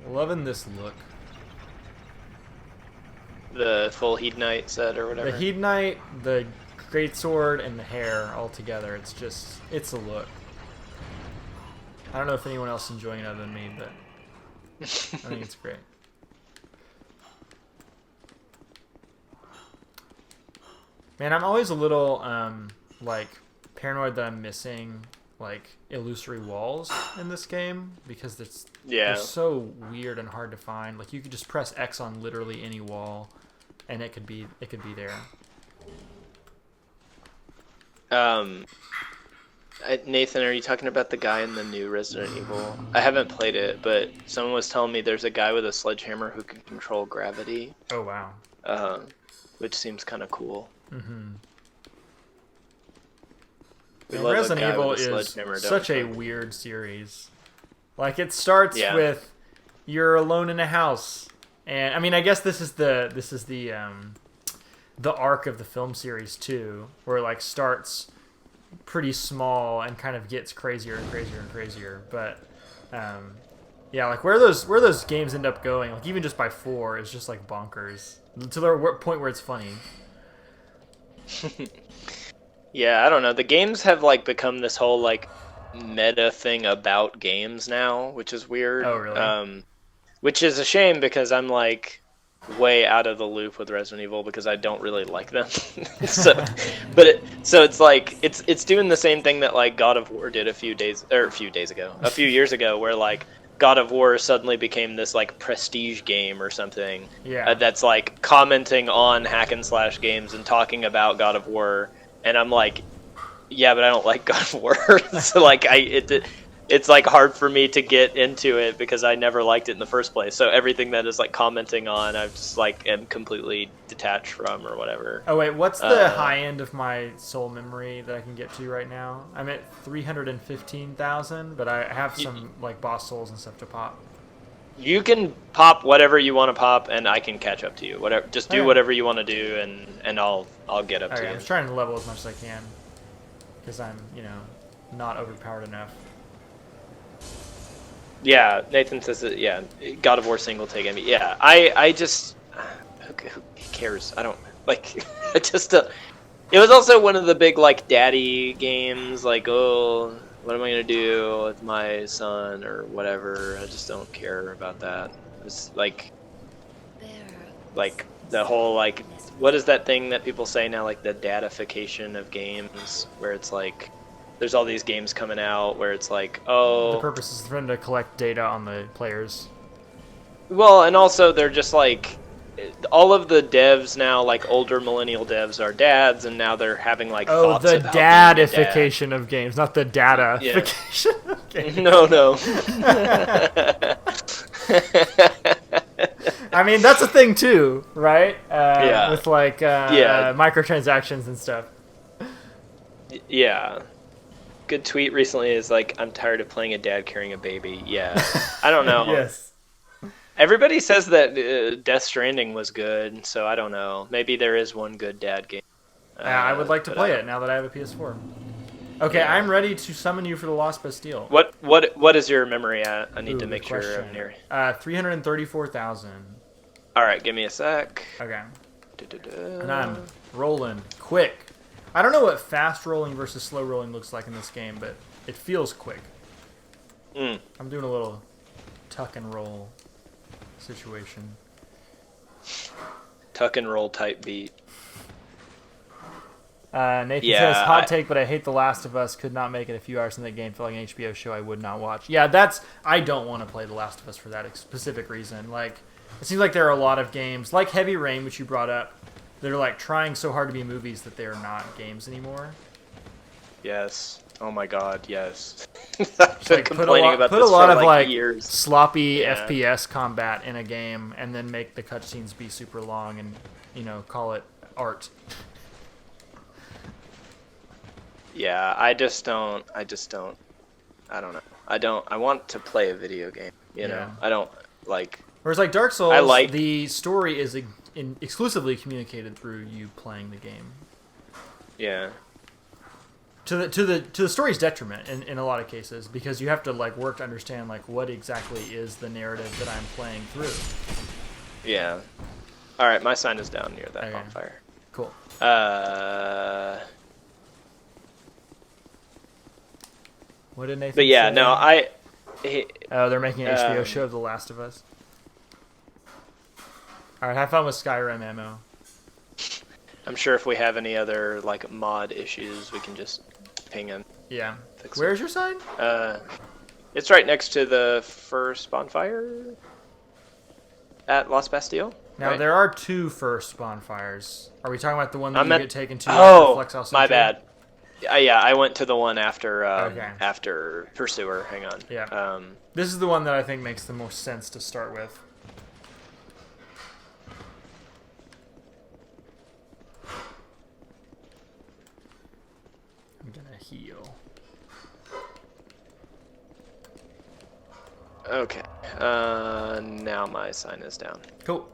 S1: Loving this look.
S2: The full Hedonite set or whatever.
S1: The Hedonite, the greatsword, and the hair all together. It's a look. I don't know if anyone else is enjoying it other than me, but I think it's great. Man, I'm always a little like paranoid that I'm missing like illusory walls in this game, because they're so weird and hard to find. Like you could just press X on literally any wall, and it could be there.
S2: Nathan, are you talking about the guy in the new Resident Evil? I haven't played it, but someone was telling me there's a guy with a sledgehammer who can control gravity.
S1: Oh wow.
S2: Which seems kind of cool.
S1: Mm-hmm.
S2: Resident
S1: Evil is such a weird series. Like it starts with you're alone in a house, and I mean I guess this is the arc of the film series too, where it like starts pretty small and kind of gets crazier and crazier and crazier. But yeah, like where those games end up going, like even just by 4 is just like bonkers to the point where it's funny.
S2: Yeah, I don't know. The games have like become this whole like meta thing about games now, which is weird.
S1: Oh, really?
S2: Which is a shame, because I'm like way out of the loop with Resident Evil because I don't really like them. So it's like it's doing the same thing that like God of War did a few years ago, where like God of War suddenly became this like prestige game or something.
S1: Yeah.
S2: That's like commenting on hack and slash games and talking about God of War. And I'm like, yeah, but I don't like God of War. So like it's like hard for me to get into it because I never liked it in the first place. So everything that is like commenting on, I just like am completely detached from or whatever.
S1: Oh wait, what's the high end of my soul memory that I can get to right now? I'm at 315,000, but I have some like boss souls and stuff to pop.
S2: You can pop whatever you want to pop, and I can catch up to you. Whatever, just do whatever you want to do, and I'll get up to you.
S1: I'm trying to level as much as I can because I'm not overpowered enough.
S2: Yeah, Nathan says that. Yeah, God of War single take enemy. Yeah, I just who cares? I don't like. I just it was also one of the big like daddy games. Like, oh, what am I gonna do with my son or whatever? I just don't care about that. It's like the whole like, what is that thing that people say now? Like the dadification of games, where it's like there's all these games coming out where it's like, oh,
S1: the purpose is for them to collect data on the players.
S2: Well, and also they're just like, all of the devs now, like older millennial devs, are dads, and now they're having like thoughts
S1: the
S2: about
S1: dadification of games, not the datafication of games.
S2: No.
S1: I mean, that's a thing too, right? With like microtransactions and stuff.
S2: Yeah. good tweet recently is like, I'm tired of playing a dad carrying a baby. Yeah, I don't know.
S1: Yes.
S2: Everybody says that Death Stranding was good, so I don't know. Maybe there is one good dad game.
S1: I would like to play it now that I have a PS4. Okay,
S2: Yeah.
S1: I'm ready to summon you for the Lost Bastille.
S2: What is your memory at? I need to make sure I'm near.
S1: 334,000.
S2: All right, give me a sec.
S1: Okay.
S2: Da-da-da.
S1: And I'm rolling quick. I don't know what fast rolling versus slow rolling looks like in this game, but it feels quick. I'm doing a little tuck and roll situation.
S2: Tuck and roll type beat.
S1: Nathan says, hot take, but I hate The Last of Us. Could not make it a few hours in that game. Felt like an HBO show I would not watch. Yeah, I don't want to play The Last of Us for that specific reason. Like, it seems like there are a lot of games, like Heavy Rain, which you brought up, that are like trying so hard to be movies that they are not games anymore.
S2: Yes. Oh my God. Yes. I've been
S1: Like,
S2: complaining about
S1: put
S2: this
S1: a lot
S2: for
S1: of
S2: like years.
S1: sloppy FPS combat in a game, and then make the cutscenes be super long, and call it art.
S2: Yeah, I don't know. I want to play a video game, you know. I don't like.
S1: Whereas like Dark Souls, the story is exclusively communicated through you playing the game.
S2: Yeah.
S1: To the story's detriment in a lot of cases, because you have to like work to understand like what exactly is the narrative that I'm playing through.
S2: Yeah. All right, my sign is down near that bonfire.
S1: Cool. What did Nathan
S2: But yeah,
S1: say?
S2: no,
S1: they're making an HBO show of The Last of Us. All right, have fun with Skyrim ammo.
S2: I'm sure if we have any other like mod issues, we can just ping them.
S1: Yeah. Where's your sign?
S2: It's right next to the first bonfire at Lost Bastille.
S1: Now
S2: right?
S1: there are two first bonfires. Are we talking about the one that you get taken to?
S2: Oh,
S1: Flex
S2: my bad. Yeah, I went to the one after after Pursuer. Hang on.
S1: Yeah. This is the one that I think makes the most sense to start with. I'm gonna heal.
S2: Okay. Now my sign is down.
S1: Cool.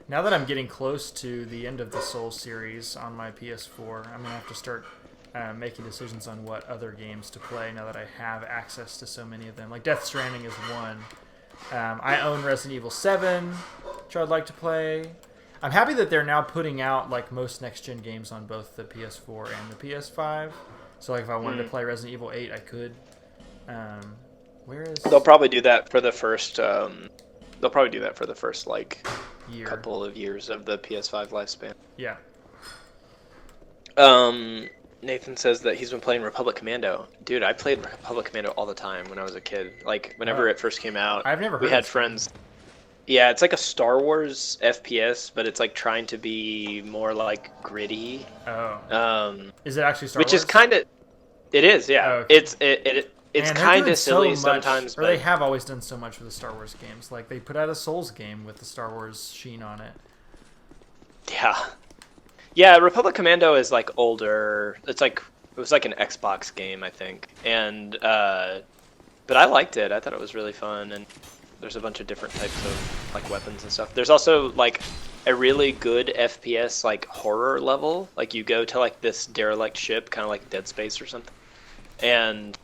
S1: Now that I'm getting close to the end of the Souls series on my PS4, I'm going to have to start making decisions on what other games to play now that I have access to so many of them. Like Death Stranding is one. I own Resident Evil 7, which I'd like to play. I'm happy that they're now putting out like most next-gen games on both the PS4 and the PS5. So like if I wanted to play Resident Evil 8, I could. Where is...
S2: They'll probably do that for the first... They'll probably do that for the first like couple of years of the PS5 lifespan.
S1: Yeah.
S2: Nathan says that he's been playing Republic Commando. Dude, I played Republic Commando all the time when I was a kid. Like whenever it first came out,
S1: I've never heard
S2: we had friends. Yeah, it's like a Star Wars FPS, but it's like trying to be more like gritty.
S1: Oh. Is it actually Star Wars?
S2: Which is kind of. It is, yeah.
S1: Oh, okay.
S2: It's kind of silly sometimes,
S1: or they have always done so much with the Star Wars games. Like they put out a Souls game with the Star Wars sheen on it.
S2: Yeah. Yeah, Republic Commando is like older. It was like an Xbox game, I think. And but I liked it. I thought it was really fun, and there's a bunch of different types of like weapons and stuff. There's also like a really good FPS like horror level. Like you go to like this derelict ship, kind of like Dead Space or something. And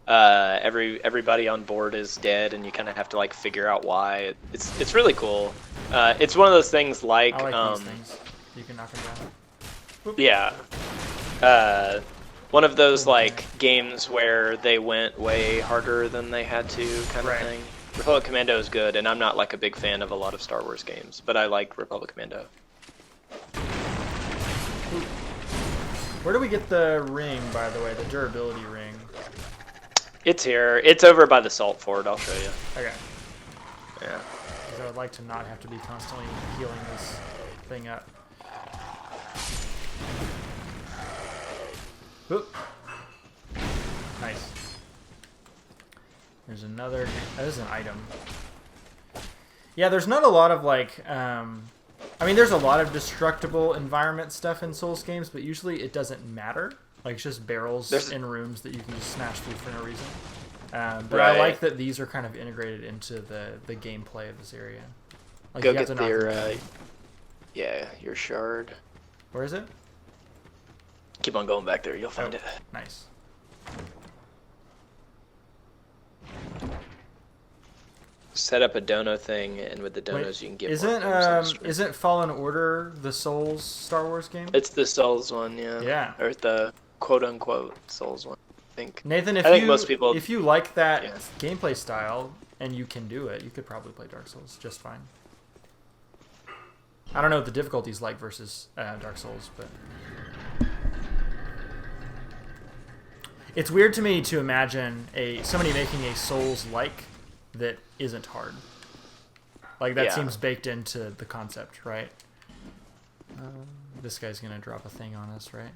S2: everybody on board is dead, and you kind of have to like figure out why. It's really cool. It's one of those things like
S1: I like these things. You can knock them down. Whoop.
S2: Yeah. One of those like games where they went way harder than they had to kind of thing. Republic Commando is good, and I'm not like a big fan of a lot of Star Wars games, but I like Republic Commando.
S1: Where do we get the ring, by the way, the durability ring?
S2: It's here. It's over by the salt fort. I'll show you.
S1: Okay.
S2: Yeah.
S1: Because I would like to not have to be constantly healing this thing up. Oop. Nice. There's another... That is an item. Yeah, there's not a lot of, like, I mean, there's a lot of destructible environment stuff in Souls games, but usually it doesn't matter. Like, it's just barrels in rooms that you can just smash through for no reason. But I like that these are kind of integrated into the gameplay of this area. Like,
S2: go get your shard.
S1: Where is it?
S2: Keep on going back there. You'll find it.
S1: Nice.
S2: Set up a dono thing, and with the donos you can get.
S1: Isn't Fallen Order the Souls Star Wars game?
S2: It's the Souls one, yeah.
S1: Yeah.
S2: Or the quote unquote Souls one. I think.
S1: Nathan, if you like that gameplay style and you can do it, you could probably play Dark Souls just fine. I don't know what the difficulty's like versus Dark Souls, but it's weird to me to imagine somebody making a Souls-like that isn't hard. Like, that seems baked into the concept, right? This guy's gonna drop a thing on us, right?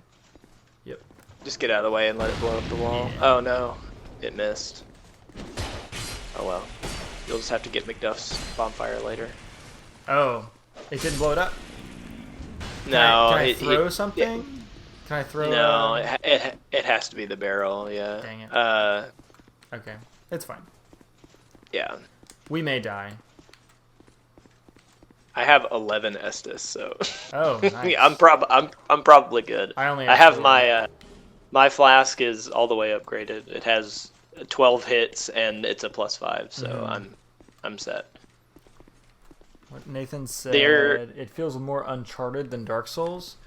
S1: Yep.
S2: Just get out of the way and let it blow up the wall. Yeah. Oh no, it missed. Oh well. You'll just have to get McDuff's bonfire later.
S1: Oh, it didn't blow it up?
S2: No.
S1: Can I throw something? Can I throw...
S2: No, it has to be the barrel, yeah.
S1: Dang it. Okay, it's fine.
S2: Yeah.
S1: We may die.
S2: I have 11 Estus, so...
S1: Oh, nice.
S2: I'm probably good.
S1: I
S2: have my flask is all the way upgraded. It has 12 hits and it's a +5, so I'm set.
S1: What Nathan said, it feels more Uncharted than Dark Souls.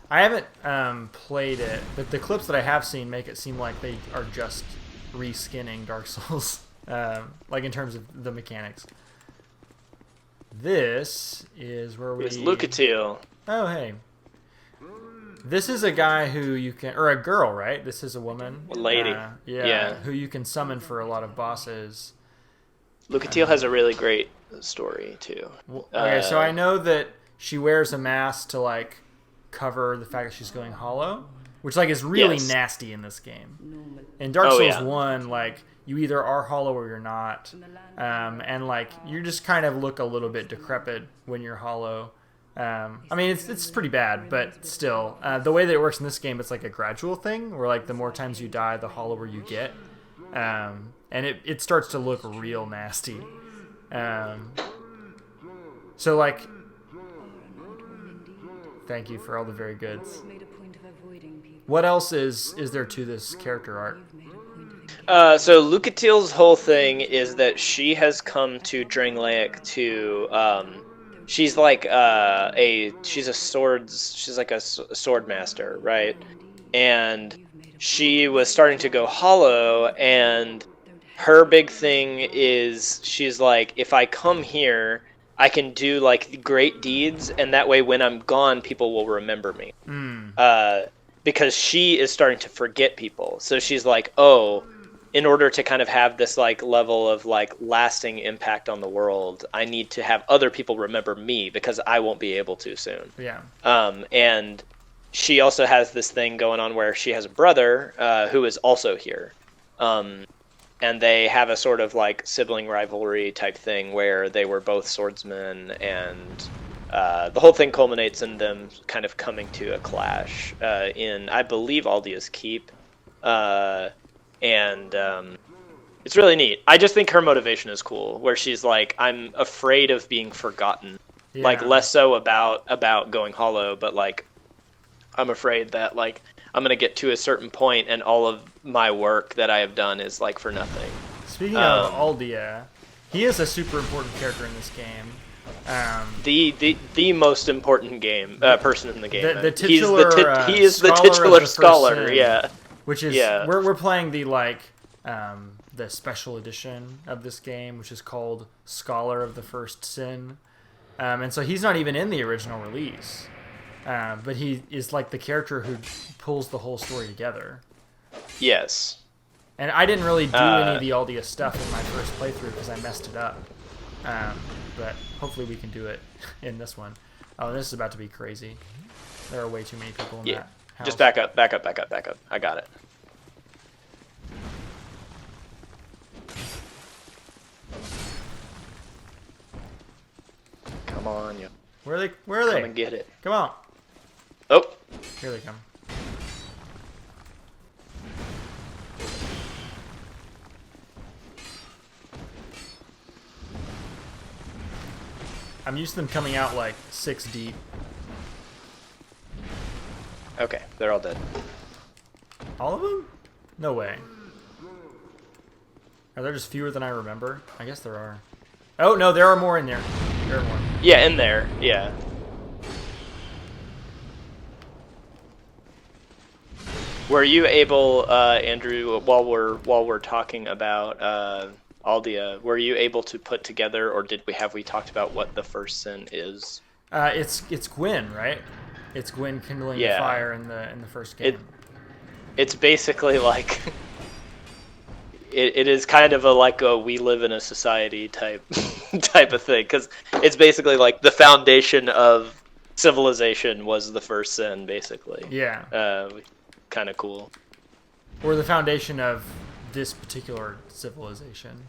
S1: I haven't played it, but the clips that I have seen make it seem like they are just reskinning Dark Souls, like in terms of the mechanics. This is where we...
S2: It's Lucatiel.
S1: Oh, hey. This is a guy who you can... Or a girl, right? This is a woman.
S2: A lady.
S1: Yeah. Who you can summon for a lot of bosses.
S2: Lucatiel has a really great story, too.
S1: Okay, so I know that she wears a mask to, like, cover the fact that she's going hollow, which, like, is really nasty in this game. In Dark Souls 1, like... You either are hollow or you're not, and like you just kind of look a little bit decrepit when you're hollow. I mean, it's pretty bad, but still, the way that it works in this game, it's like a gradual thing, where like the more times you die, the hollower you get, and it starts to look real nasty. So like, thank you for all the very goods. What else is there to this character art?
S2: So Lucatiel's whole thing is that she has come to Drangleic to, she's like she's a sword master, right? And she was starting to go hollow, and her big thing is she's like, if I come here, I can do like great deeds, and that way when I'm gone, people will remember me. Because she is starting to forget people. So she's like, oh, in order to kind of have this like level of like lasting impact on the world, I need to have other people remember me because I won't be able to soon.
S1: Yeah.
S2: And she also has this thing going on where she has a brother who is also here. And they have a sort of like sibling rivalry type thing where they were both swordsmen, and the whole thing culminates in them kind of coming to a clash in, I believe, Aldia's Keep. And it's really neat. I just think her motivation is cool, where she's like, I'm afraid of being forgotten. Yeah. Like, less so about going hollow, but like, I'm afraid that like I'm gonna get to a certain point and all of my work that I have done is like for nothing.
S1: Speaking of Aldia, he is a super important character in this game.
S2: The most important person in the game.
S1: The titular,
S2: he is the titular scholar.
S1: Sin,
S2: yeah.
S1: Which is we're playing the the special edition of this game, which is called Scholar of the First Sin, and so he's not even in the original release, but he is like the character who pulls the whole story together.
S2: Yes.
S1: And I didn't really do any of the Aldia stuff in my first playthrough because I messed it up, but hopefully we can do it in this one. Oh, this is about to be crazy. There are way too many people in that house.
S2: Just back up. I got it. Come on, you.
S1: Where are they? Where are they?
S2: Come and get it.
S1: Come on.
S2: Oh.
S1: Here they come. I'm used to them coming out like 6 deep.
S2: Okay, they're all dead.
S1: All of them? No way. Are there just fewer than I remember? I guess there are. Oh, no, there are more in there. There are more.
S2: Yeah, in there. Yeah. Were you able, Andrew, while we're talking about Aldia, were you able to put together, or have we talked about what the first sin is?
S1: It's Gwyn, right? It's Gwyn kindling the fire in the first game.
S2: It's basically like it is kind of a we live in a society type of thing, because it's basically like the foundation of civilization was the first sin, basically.
S1: Yeah.
S2: Kind of cool.
S1: Or the foundation of this particular civilization.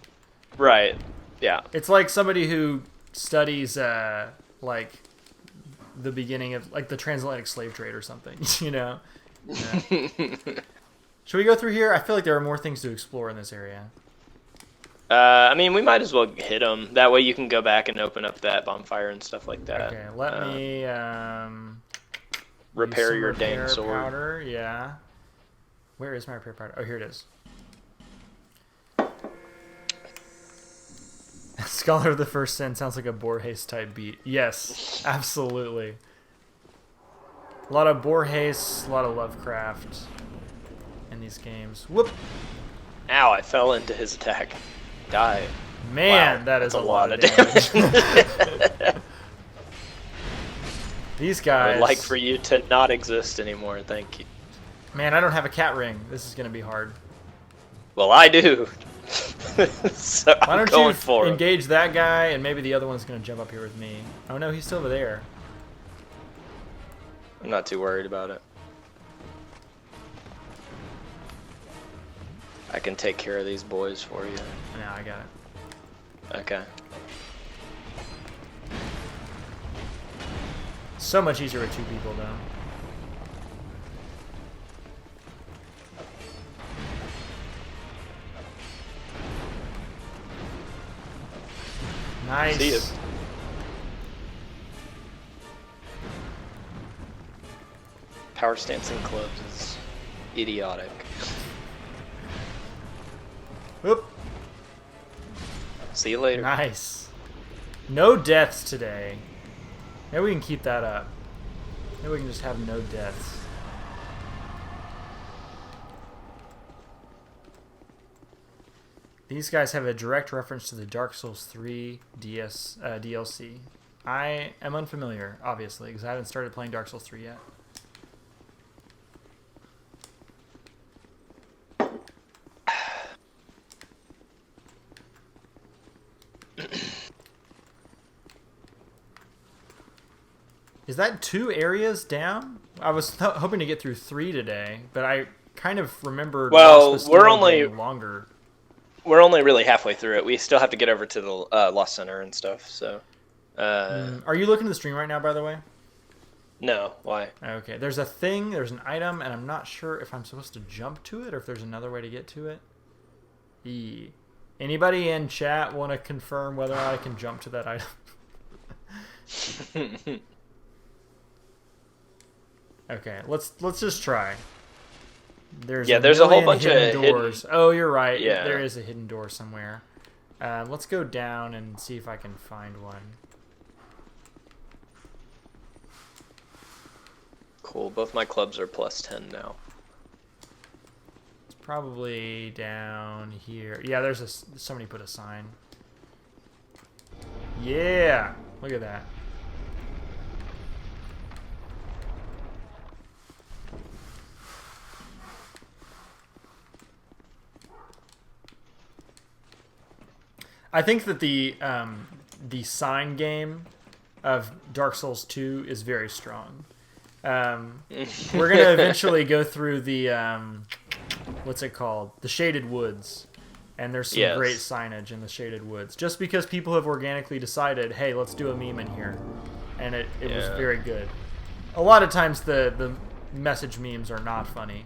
S2: Right. Yeah.
S1: It's like somebody who studies like the beginning of like the transatlantic slave trade or something, you know. Yeah. Should we go through here? I feel like there are more things to explore in this area.
S2: I mean, we might as well hit them. That way you can go back and open up that bonfire and stuff like that.
S1: Okay, let me
S2: repair your dang sword.
S1: Powder, yeah. Where is my repair powder? Oh, here it is. Scholar of the First Sin sounds like a Borges type beat. Yes, absolutely. A lot of Borges, a lot of Lovecraft in these games. Whoop!
S2: Ow, I fell into his attack. Die.
S1: Man,
S2: wow,
S1: that is a lot of damage. These guys...
S2: I would like for you to not exist anymore, thank you.
S1: Man, I don't have a cat ring. This is going to be hard.
S2: Well, I do. So
S1: why don't you engage that guy, and maybe the other one's going to jump up here with me. Oh no, he's still over there.
S2: I'm not too worried about it. I can take care of these boys for you.
S1: No, I got it.
S2: Okay.
S1: So much easier with 2 people, though. Nice.
S2: See you. Power stance in clubs is idiotic.
S1: Whoop.
S2: See you later.
S1: Nice. No deaths today. Maybe we can keep that up. Maybe we can just have no deaths. These guys have a direct reference to the Dark Souls 3 DLC. I am unfamiliar, obviously, because I haven't started playing Dark Souls 3 yet. Is that 2 areas down? I was hoping to get through 3 today, but I kind of remembered.
S2: Well, we're only
S1: longer.
S2: We're only really halfway through it. We still have to get over to the Lost Center and stuff. So,
S1: are you looking at the stream right now, by the way?
S2: No. Why?
S1: Okay. There's a thing. There's an item, and I'm not sure if I'm supposed to jump to it or if there's another way to get to it. Anybody in chat want to confirm whether I can jump to that item? Okay, let's just try. There's a
S2: whole bunch of
S1: hidden doors. Oh, you're right.
S2: Yeah.
S1: There is a hidden door somewhere. Let's go down and see if I can find one.
S2: Cool. Both my clubs are +10 now.
S1: It's probably down here. Yeah, there's somebody put a sign. Yeah, look at that. I think that the sign game of Dark Souls 2 is very strong. We're gonna eventually go through the what's it called? The Shaded Woods, and there's some great signage in the Shaded Woods. Just because people have organically decided, hey, let's do a meme in here. and it was very good. A lot of times the message memes are not funny.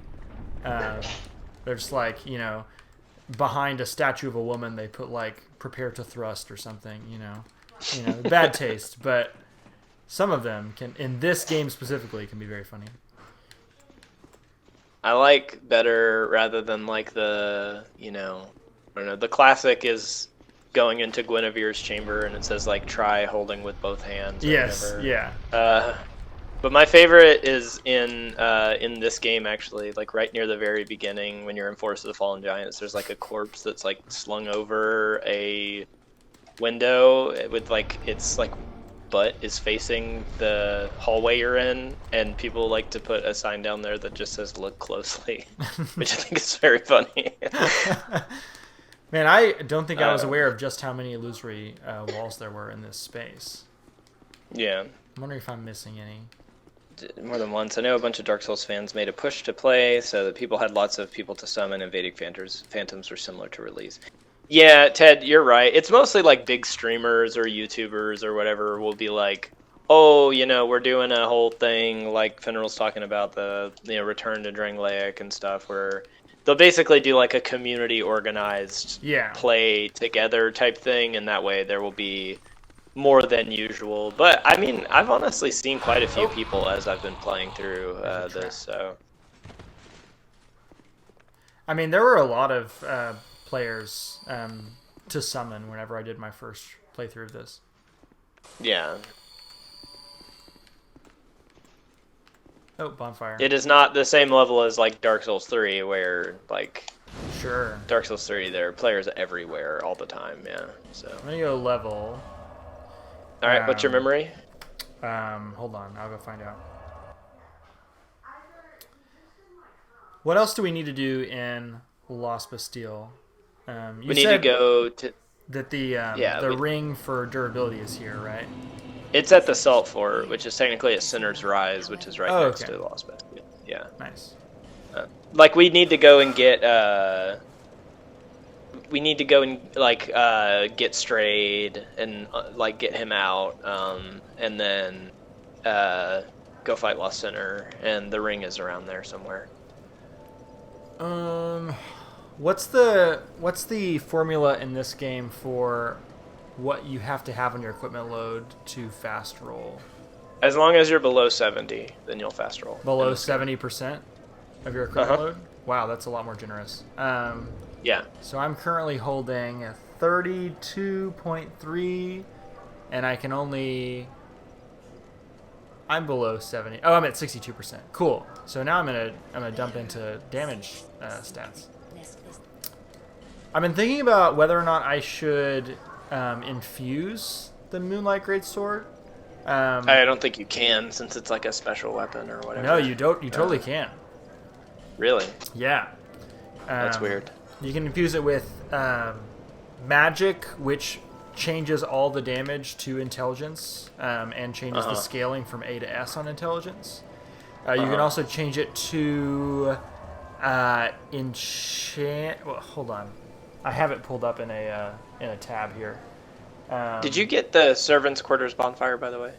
S1: They're just like, you know, behind a statue of a woman they put like "prepare to thrust" or something. You know, bad taste, but some of them can, in this game specifically, can be very funny.
S2: I like better rather than like the, you know, I don't know, the classic is going into Guinevere's chamber and it says like try holding with both hands. Or whatever.
S1: Yeah.
S2: But my favorite is in this game actually, like right near the very beginning when you're in Forest of the Fallen Giants. There's like a corpse that's like slung over a window with like its like butt is facing the hallway you're in, and people like to put a sign down there that just says "Look closely," which I think is very funny.
S1: Man, I don't think I was aware of just how many illusory walls there were in this space.
S2: Yeah.
S1: I'm wondering if I'm missing any.
S2: More than once. I know a bunch of Dark Souls fans made a push to play, so that people had lots of people to summon, and Vedic Phantoms were similar to release. Yeah, Ted, you're right. It's mostly like big streamers or YouTubers or whatever will be like, oh, you know, we're doing a whole thing like Finral's talking about the, you know, Return to Drangleic and stuff, where they'll basically do like a community organized play together type thing, and that way there will be more than usual. But I mean, I've honestly seen quite a few people as I've been playing through this. So
S1: I mean, there were a lot of players to summon whenever I did my first playthrough of this.
S2: Yeah.
S1: Oh, bonfire.
S2: It is not the same level as like Dark Souls 3, where like Dark Souls 3 there are players everywhere all the time. Yeah. So
S1: I'm gonna go level.
S2: All right, what's your memory?
S1: Hold on, I'll go find out. What else do we need to do in Lost Bastille?
S2: We need to go to
S1: that the ring for durability is here, right?
S2: It's at the Salt Fort, which is technically at Sinner's Rise, which is right next to the Lost Bastille. Yeah.
S1: Nice.
S2: Like we need to go and get get Strayed and like get him out, and then go fight Lost Sinner, and the ring is around there somewhere.
S1: What's the formula in this game for what you have to have on your equipment load to fast roll?
S2: As long as you're below 70, then you'll fast roll.
S1: Below 70% of your equipment load? Wow, that's a lot more generous.
S2: Yeah.
S1: So I'm currently holding a 32.3, and I'm below 70. Oh, I'm at 62%. Cool. So now I'm gonna dump into damage stats. I've been thinking about whether or not I should infuse the Moonlight Greatsword.
S2: I don't think you can, since it's like a special weapon or whatever.
S1: No, you don't. You totally can.
S2: Really?
S1: Yeah.
S2: That's weird.
S1: You can infuse it with magic, which changes all the damage to intelligence and changes the scaling from A to S on intelligence. You can also change it to enchant. Well, hold on, I have it pulled up in a tab here.
S2: Did you get the Servants' Quarters bonfire, by the way?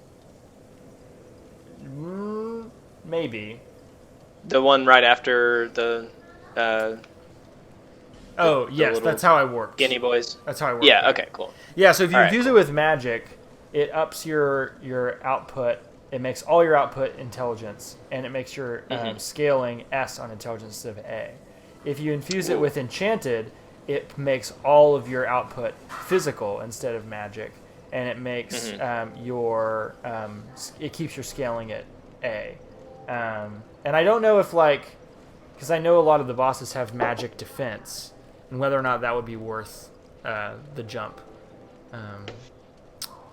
S1: Maybe.
S2: The one right after the.
S1: Oh, yes, that's how I worked.
S2: Guinea boys.
S1: That's how I worked.
S2: Yeah, okay, cool.
S1: Yeah, so if you infuse it with magic, it ups your output. It makes all your output intelligence, and it makes your scaling S on intelligence instead of A. If you infuse it with enchanted, it makes all of your output physical instead of magic, and it makes it keeps your scaling at A. And I don't know if because I know a lot of the bosses have magic defense, and whether or not that would be worth the jump. I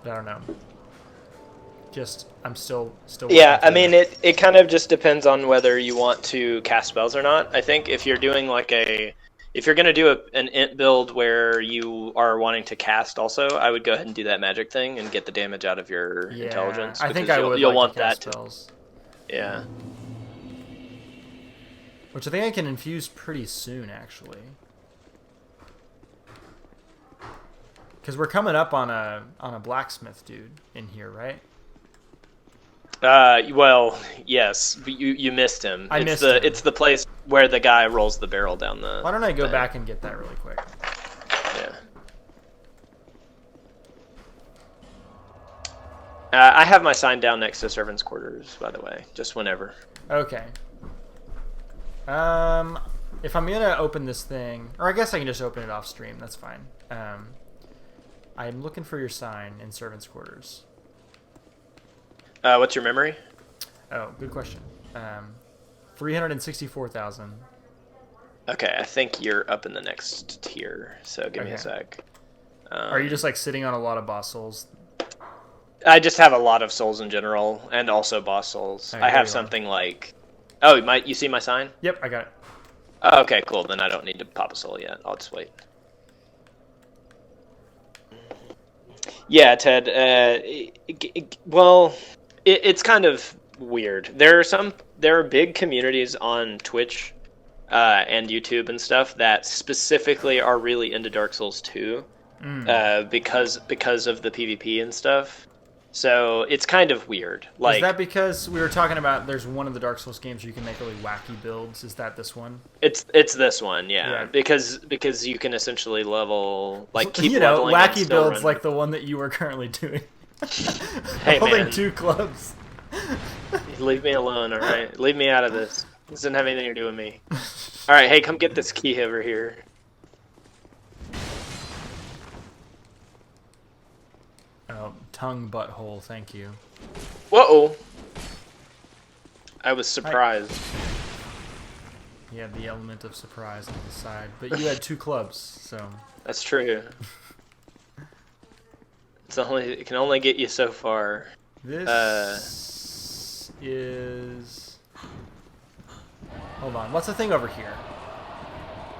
S1: don't know. I'm still.
S2: Yeah, I mean, it kind of just depends on whether you want to cast spells or not. I think if you're doing if you're going to do an int build where you are wanting to cast also, I would go ahead and do that magic thing and get the damage out of your intelligence.
S1: I think you'll want that spells.
S2: Yeah.
S1: Which I think I can infuse pretty soon, actually. Because we're coming up on a blacksmith dude in here, right?
S2: Well, yes, but you missed him.
S1: I missed him.
S2: It's the place where the guy rolls the barrel down the.
S1: Why don't I go back and get that really quick?
S2: Yeah. I have my sign down next to servants' quarters, by the way, just whenever.
S1: Okay. If I'm gonna open this thing, or I guess I can just open it off stream. That's fine. I'm looking for your sign in servants' quarters.
S2: What's your memory?
S1: Oh, good question. 364,000.
S2: Okay, I think you're up in the next tier, so give me a sec.
S1: Are you just like sitting on a lot of boss souls?
S2: I just have a lot of souls in general, and also boss souls.
S1: Okay,
S2: I have something like... Oh, you see my sign?
S1: Yep, I got it.
S2: Oh, okay, cool. Then I don't need to pop a soul yet. I'll just wait. Yeah, Ted. It's kind of weird. There are big communities on Twitch and YouTube and stuff that specifically are really into Dark Souls 2 because of the PvP and stuff. So it's kind of weird. Like,
S1: is that because we were talking about there's one of the Dark Souls games where you can make really wacky builds? Is that this one?
S2: It's this one, yeah. Because you can essentially level, like, keep leveling
S1: wacky
S2: and still
S1: builds
S2: run.
S1: like the one that you were currently doing.
S2: Hey,
S1: holding
S2: man.
S1: 2 clubs.
S2: Leave me alone, all right? Leave me out of this. This doesn't have anything to do with me. All right, hey, come get this key over here.
S1: Oh, tongue butthole, thank you.
S2: Whoa! I was surprised.
S1: He had the element of surprise on his side, but you had 2 clubs, so...
S2: That's true. It can only get you so far.
S1: This is... Hold on, what's the thing over here?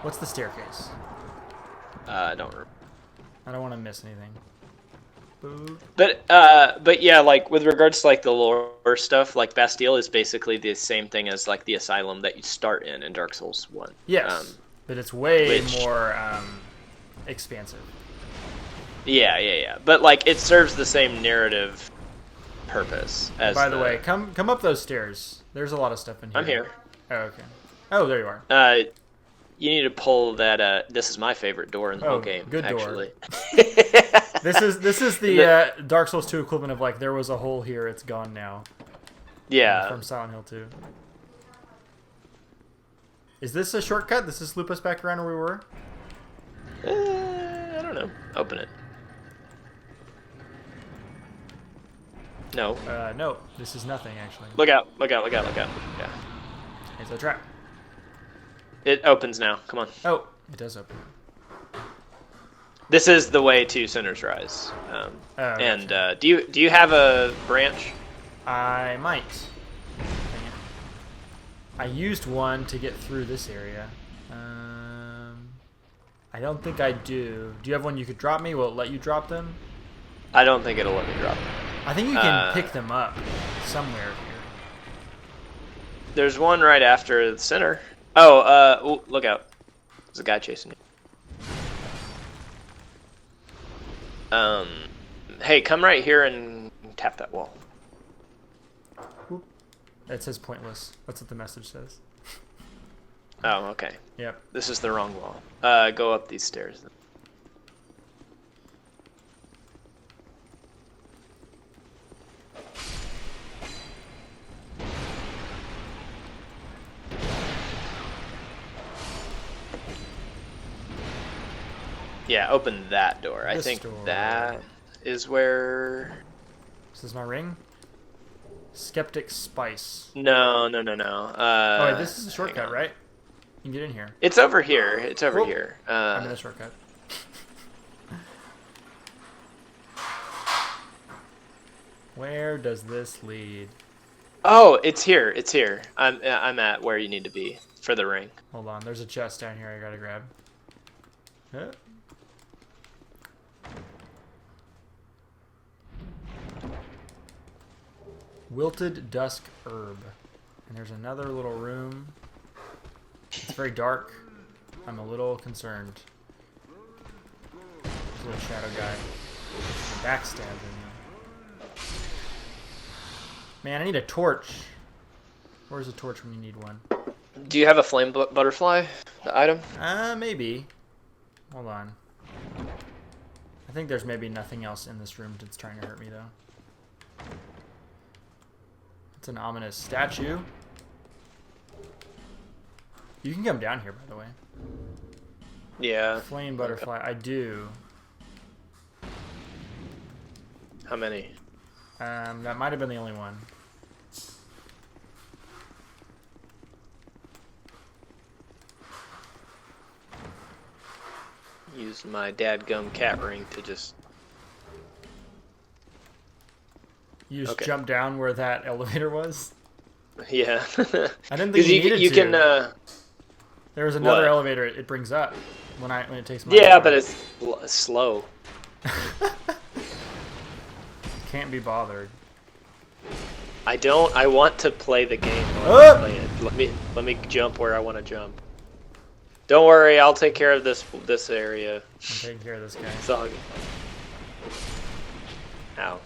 S1: What's the staircase?
S2: I don't remember.
S1: I don't want to miss anything. Boop.
S2: But yeah, like with regards to like the lore stuff, like Bastille is basically the same thing as like the asylum that you start in Dark Souls 1.
S1: Yes, but it's way more expansive.
S2: Yeah. But like it serves the same narrative purpose as.
S1: By the way, come up those stairs. There's a lot of stuff in here.
S2: I'm here.
S1: Oh, okay. Oh, there you are.
S2: You need to pull that. This is my favorite door in the whole game.
S1: Good door.
S2: Actually.
S1: This is the Dark Souls 2 equivalent of like there was a hole here, it's gone now.
S2: Yeah.
S1: From Silent Hill 2. Is this a shortcut? Does this loop us back around where we were?
S2: I don't know. Open it. No.
S1: No. This is nothing actually.
S2: Look out! Look out! Look out! Look out! Yeah.
S1: It's a trap.
S2: It opens now. Come on.
S1: Oh, it does open.
S2: This is the way to Sinner's Rise. And
S1: gotcha.
S2: Do you have a branch?
S1: I might. Dang it. I used one to get through this area. I don't think I do. Do you have one you could drop me? Will it let you drop them?
S2: I don't think it'll let me drop them.
S1: I think you can pick them up somewhere here.
S2: There's one right after the center. Oh, look out. There's a guy chasing you. Hey, come right here and tap that wall.
S1: It says pointless. That's what the message says.
S2: Oh, okay.
S1: Yep.
S2: This is the wrong wall. Go up these stairs then. Yeah, open that door. I think that is where...
S1: Is this my ring? Skeptic Spice.
S2: No.
S1: Oh, wait, this is a shortcut, right? You can get in here.
S2: It's over here. It's over here.
S1: I'm in a shortcut. Where does this lead?
S2: Oh, it's here. It's here. I'm at where you need to be for the ring.
S1: Hold on. There's a chest down here I gotta grab. Huh? Wilted Dusk Herb. And there's another little room. It's very dark. I'm a little concerned. There's a little shadow guy. Backstabbing me. Man, I need a torch. Where's a torch when you need one?
S2: Do you have a flame butterfly, the item?
S1: Maybe. Hold on. I think there's maybe nothing else in this room that's trying to hurt me, though. It's an ominous statue. You can come down here, by the way.
S2: Yeah.
S1: Flame butterfly. I do.
S2: How many?
S1: That might have been the only one.
S2: Use my dadgum cat ring to just...
S1: You just jump down where that elevator was?
S2: Yeah.
S1: I didn't think you needed
S2: you
S1: to.
S2: Can,
S1: there was another elevator it brings up when it takes my
S2: Yeah, but it's slow.
S1: Can't be bothered.
S2: I want to play the game. Play it. Let me jump where I want to jump. Don't worry, I'll take care of this area.
S1: I'm taking care of this guy.
S2: It's all good. Ow.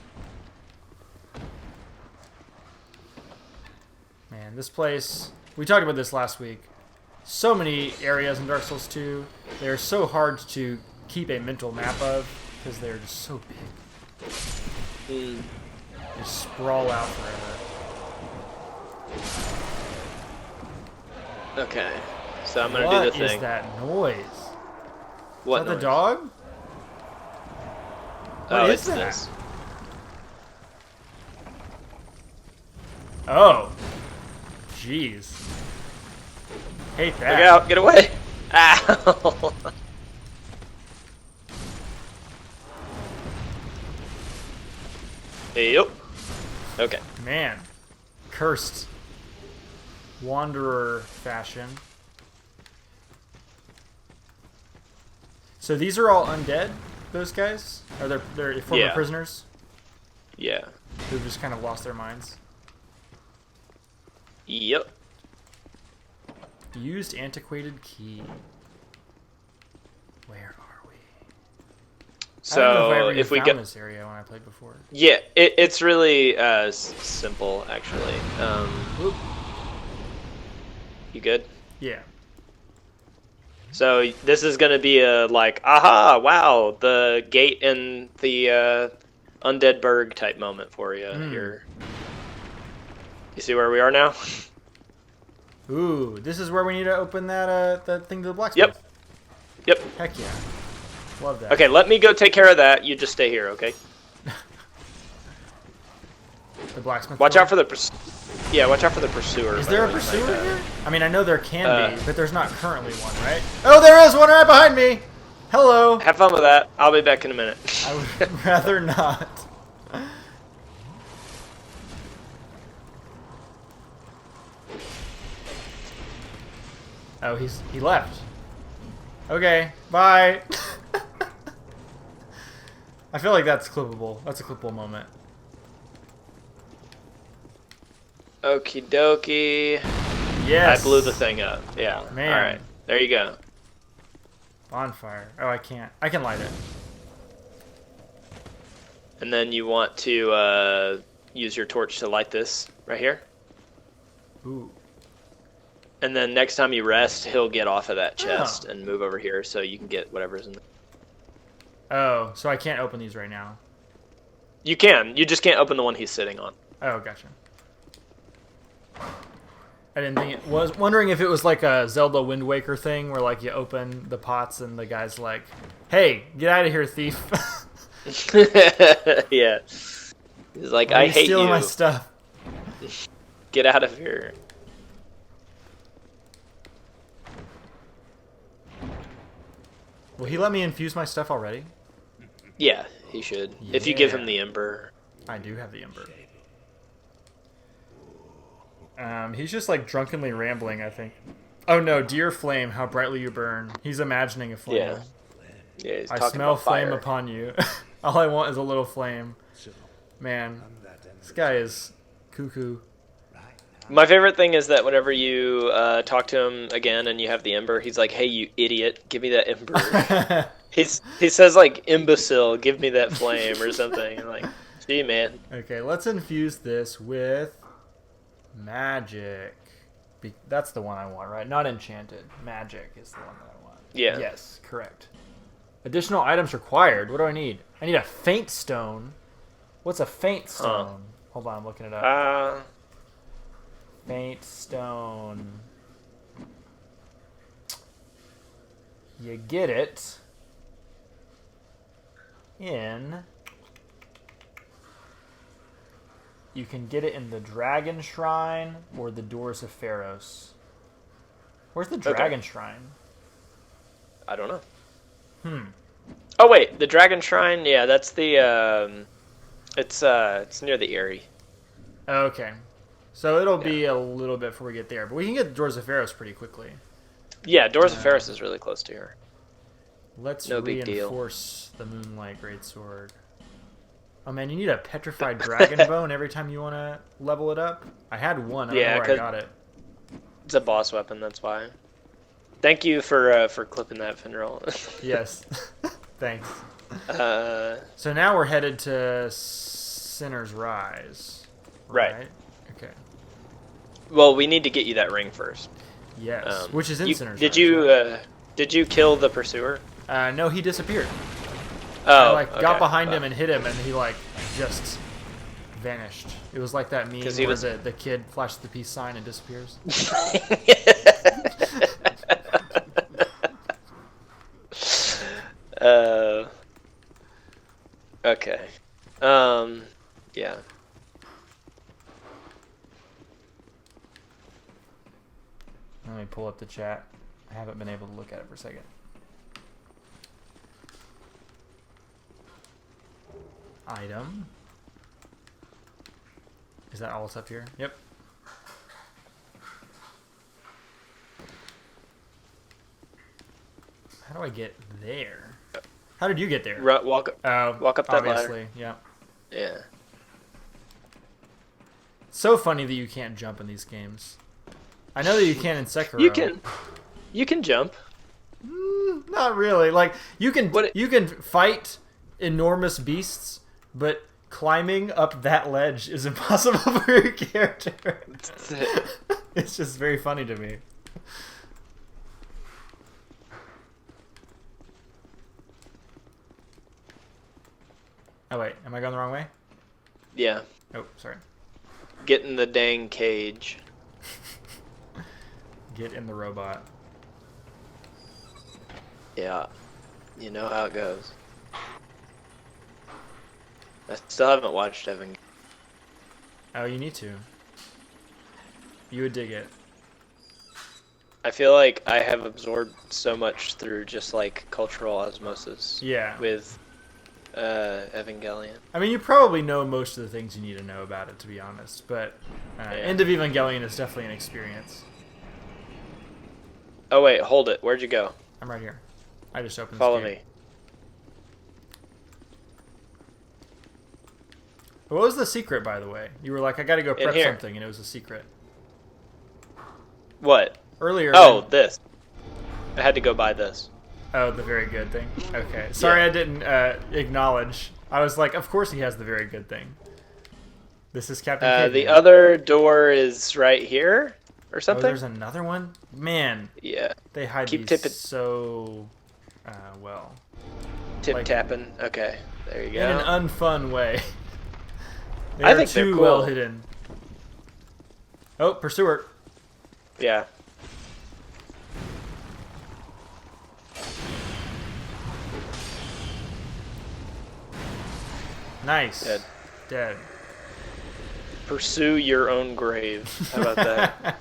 S1: Man, this place... We talked about this last week. So many areas in Dark Souls 2. They're so hard to keep a mental map of because they're just so big. They sprawl out forever.
S2: Okay, so I'm gonna do the thing.
S1: What is that noise?
S2: What
S1: is that
S2: noise?
S1: The dog? What is that?
S2: This.
S1: Oh. Jeez. Hate that.
S2: Look out, get away! Ow! Yep. Okay.
S1: Man. Cursed. Wanderer fashion. So these are all undead, those guys? Are they're former prisoners?
S2: Yeah.
S1: Who've just kind of lost their minds?
S2: Yep.
S1: Used antiquated key. Where are we?
S2: So
S1: I don't know if I ever
S2: if we
S1: found
S2: get
S1: this area when I played before.
S2: Yeah, it's really simple actually. You good?
S1: Yeah.
S2: So this is gonna be a like, aha, wow, the gate in the Undead Burg type moment for you here. You see where we are now?
S1: Ooh, this is where we need to open that thing to the blacksmith.
S2: Yep.
S1: Heck yeah. Love that.
S2: Okay, let me go take care of that. You just stay here, okay?
S1: The blacksmith.
S2: Watch out for the watch out for the pursuer.
S1: Is there a pursuer here? I mean, I know there can be, but there's not currently one, right? Oh, there is one right behind me. Hello.
S2: Have fun with that. I'll be back in a minute.
S1: I would rather not. Oh, he left. Okay, bye. I feel like that's clippable. That's a clippable moment.
S2: Okie dokie.
S1: Yes.
S2: I blew the thing up. Yeah.
S1: Man.
S2: All right. There you go.
S1: Bonfire. Oh, I can't. I can light it.
S2: And then you want to use your torch to light this right here.
S1: Ooh.
S2: And then next time you rest, he'll get off of that chest and move over here so you can get whatever's in there.
S1: Oh, so I can't open these right now.
S2: You can. You just can't open the one he's sitting on.
S1: Oh, gotcha. I didn't think it was. Wondering if it was like a Zelda Wind Waker thing where like you open the pots and the guy's like, "Hey, get out of here, thief!"
S2: Yeah. He's like, "I hate you.
S1: Stealing my stuff.
S2: Get out of here."
S1: Will he let me infuse my stuff already?
S2: Yeah, he should. Yeah. If you give him the ember.
S1: I do have the ember. He's just like drunkenly rambling, I think. Oh no, dear flame, how brightly you burn. He's imagining a flame.
S2: Yeah. Yeah, he's
S1: I
S2: talking
S1: smell
S2: about
S1: flame
S2: fire.
S1: upon you. All I want is a little flame. Man, this guy is cuckoo.
S2: My favorite thing is that whenever you talk to him again and you have the ember, he's like, "Hey, you idiot, give me that ember." He says like, "Imbecile, give me that flame," or something. Like, See you, man.
S1: Okay, let's infuse this with magic. That's the one I want, right? Not enchanted. Magic is the one that I want.
S2: Yeah.
S1: Yes, correct. Additional items required. What do I need? I need a faint stone. What's a faint stone? Hold on, I'm looking it up. Faint stone. You get it in... You can get it in the Dragon Shrine or the Doors of Pharos. Where's the Dragon Shrine?
S2: I don't know. Oh wait, the Dragon Shrine. Yeah, that's the. It's near the Eyrie.
S1: Okay, so it'll be a little bit before we get there, but we can get the Doors of Pharos pretty quickly.
S2: Yeah, Doors of Pharos is really close to here.
S1: Let's
S2: no big
S1: reinforce the Moonlight Greatsword. Oh man, you need a petrified dragon bone every time you want to level it up? I had one, I don't know where I got it.
S2: It's a boss weapon, that's why. Thank you for clipping that, Finral.
S1: Yes, thanks. So now we're headed to Sinner's Rise. Right? Okay.
S2: Well, we need to get you that ring first.
S1: Yes, which is in Sinner's
S2: Rise. Did you kill the pursuer?
S1: No, he disappeared.
S2: Oh,
S1: I got behind him and hit him, and he just vanished. It was like that meme where the kid flashes the peace sign and disappears.
S2: Okay. Yeah.
S1: Let me pull up the chat. I haven't been able to look at it for a second. Item. Is that all that's up here? Yep. How do I get there? How did you get there?
S2: Walk up that ladder.
S1: Yeah.
S2: Yeah.
S1: So funny that you can't jump in these games. I know that you can in Sekiro.
S2: You can jump.
S1: Not really. Like you can fight enormous beasts, but climbing up that ledge is impossible for your character. It's just very funny to me. Oh wait, am I going the wrong way?
S2: Yeah.
S1: Oh, sorry.
S2: Get in the dang cage.
S1: Get in the robot.
S2: Yeah. You know how it goes. I still haven't watched Evan.
S1: Oh, you need to. You would dig it.
S2: I feel like I have absorbed so much through just like cultural osmosis.
S1: Yeah.
S2: With Evangelion.
S1: I mean, you probably know most of the things you need to know about it, to be honest. But End of Evangelion is definitely an experience.
S2: Oh wait, hold it. Where'd you go?
S1: I'm right here. I just opened.
S2: Follow me.
S1: What was the secret, by the way? You were like, I gotta go prep something, and it was a secret.
S2: What?
S1: Earlier.
S2: Oh, this. I had to go buy this.
S1: Oh, the very good thing? Okay. Sorry I didn't acknowledge. I was like, of course he has the very good thing. This is Captain Caveman.
S2: The other door is right here, or something?
S1: Oh, there's another one? Man.
S2: Yeah.
S1: They hide these so well.
S2: Tip-tapping. Okay. There you go.
S1: In an unfun way.
S2: I think they're cool.
S1: Well hidden. Oh, pursuer.
S2: Yeah.
S1: Nice. Dead.
S2: Pursue your own grave. How about that?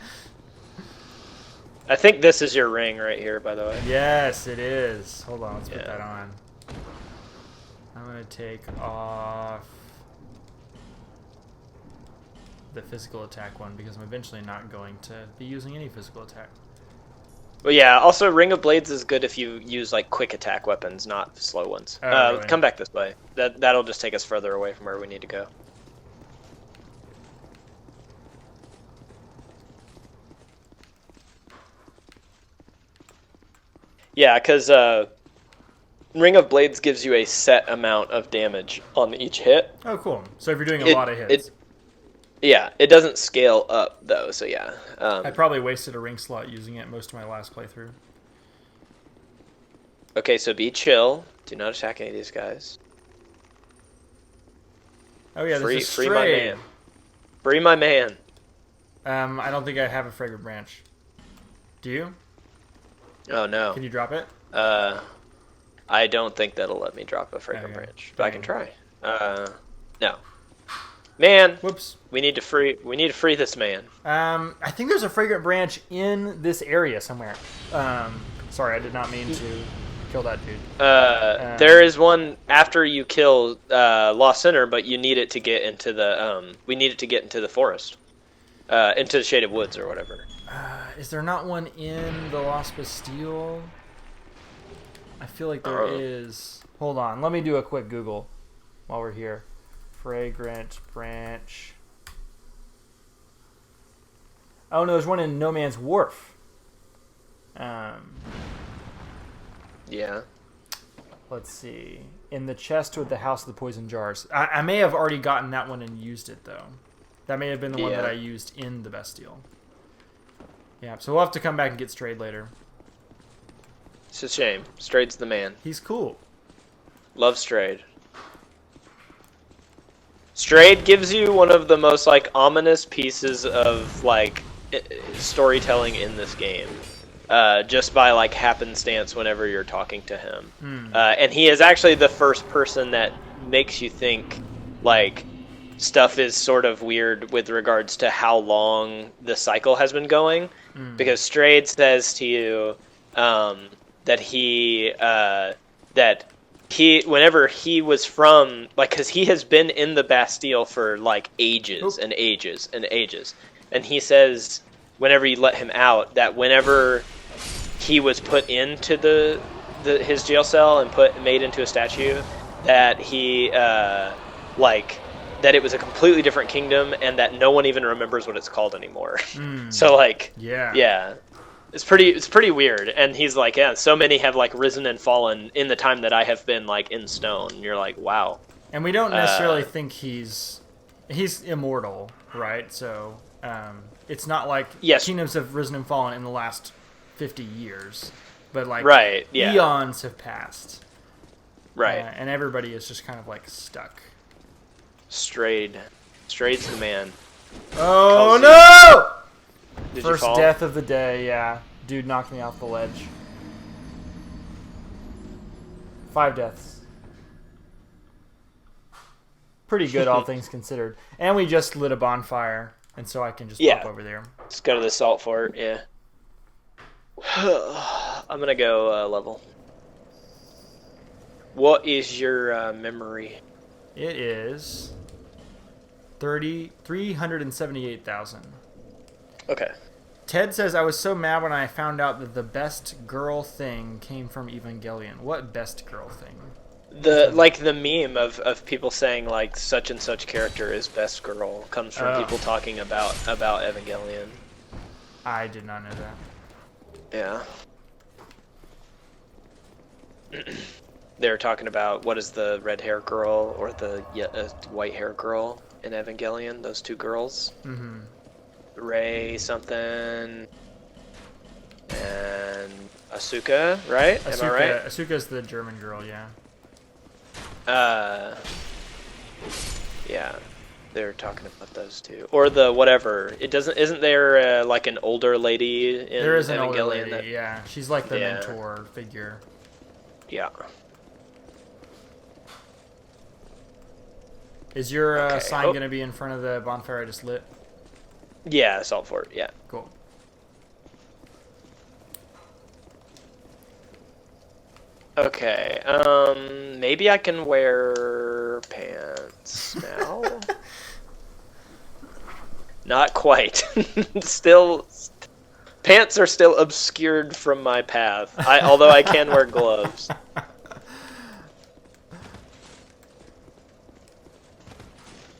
S2: I think this is your ring right here, by the way.
S1: Yes, it is. Hold on, let's put that on. I'm going to take off the physical attack one because I'm eventually not going to be using any physical attack.
S2: Well, yeah, also Ring of Blades is good if you use like quick attack weapons, not slow ones.
S1: Really?
S2: Come back this way. That'll just take us further away from where we need to go. Yeah, because Ring of Blades gives you a set amount of damage on each hit.
S1: Oh, cool. So if you're doing a lot of hits.
S2: It doesn't scale up, though, so yeah.
S1: I probably wasted a ring slot using it most of my last playthrough.
S2: Okay, so be chill. Do not attack any of these guys.
S1: Oh, yeah,
S2: free
S1: stray.
S2: my man. Free my man.
S1: I don't think I have a Fragrant Branch. Do you?
S2: Oh, no.
S1: Can you drop it?
S2: I don't think that'll let me drop a Fragrant Branch, but I can try. No. Man,
S1: whoops.
S2: We need to free this man.
S1: I think there's a Fragrant Branch in this area somewhere. Sorry, I did not mean to kill that dude.
S2: There is one after you kill Lost Sinner, but you need it to get into the we need it to get into the forest. Into the Shaded Woods or whatever.
S1: Is there not one in the Lost Bastille? I feel like there is. Hold on, let me do a quick Google while we're here. Fragrant Branch. Oh no, there's one in No Man's Wharf.
S2: Yeah.
S1: Let's see. In the chest with the House of the Poison Jars. I may have already gotten that one and used it though. That may have been the one that I used in the Bastille. Yeah, so we'll have to come back and get Strayed later.
S2: It's a shame. Strayed's the man.
S1: He's cool.
S2: Love Strayed. Strayed gives you one of the most like ominous pieces of like storytelling in this game, just by like happenstance whenever you're talking to him, and he is actually the first person that makes you think like stuff is sort of weird with regards to how long the cycle has been going, because Strayed says to you that he whenever he was from, like, because he has been in the Bastille for like ages and ages and ages, and he says whenever you let him out that whenever he was put into his jail cell and made into a statue, that he that it was a completely different kingdom and that no one even remembers what it's called anymore. So like yeah. It's pretty weird, and he's like, yeah, so many have like risen and fallen in the time that I have been like in stone. And you're like, wow.
S1: And we don't necessarily think he's immortal, right? So it's not like kingdoms have risen and fallen in the last 50 years, but like eons have passed,
S2: right?
S1: And everybody is just kind of like stuck.
S2: Strayed's the man.
S1: Oh no! First
S2: you fall?
S1: Death of the day, yeah. Dude knocked me off the ledge. 5 deaths. Pretty good, all things considered. And we just lit a bonfire, and so I can just pop over there.
S2: Let's go to the salt fort, yeah. I'm gonna go level. What is your memory?
S1: It is 378,000.
S2: Okay.
S1: Ted says, I was so mad when I found out that the best girl thing came from Evangelion. What best girl thing?
S2: The meme of people saying like such and such character is best girl comes from people talking about Evangelion.
S1: I did not know that.
S2: Yeah. They were talking about what is the red hair girl or the white hair girl in Evangelion, those two girls. Mm-hmm. Ray something and Asuka, right? Am I right?
S1: Asuka's the German girl, yeah.
S2: Yeah, they're talking about those two, or the whatever. Isn't there like an older lady in
S1: there is an
S2: Evangelion?
S1: Older lady, yeah. She's like the mentor figure.
S2: Yeah.
S1: Is your sign going to be in front of the bonfire I just lit?
S2: Yeah, salt fort, yeah.
S1: Cool.
S2: Okay, maybe I can wear pants now. Not quite. Pants are still obscured from my path. Although I can wear gloves.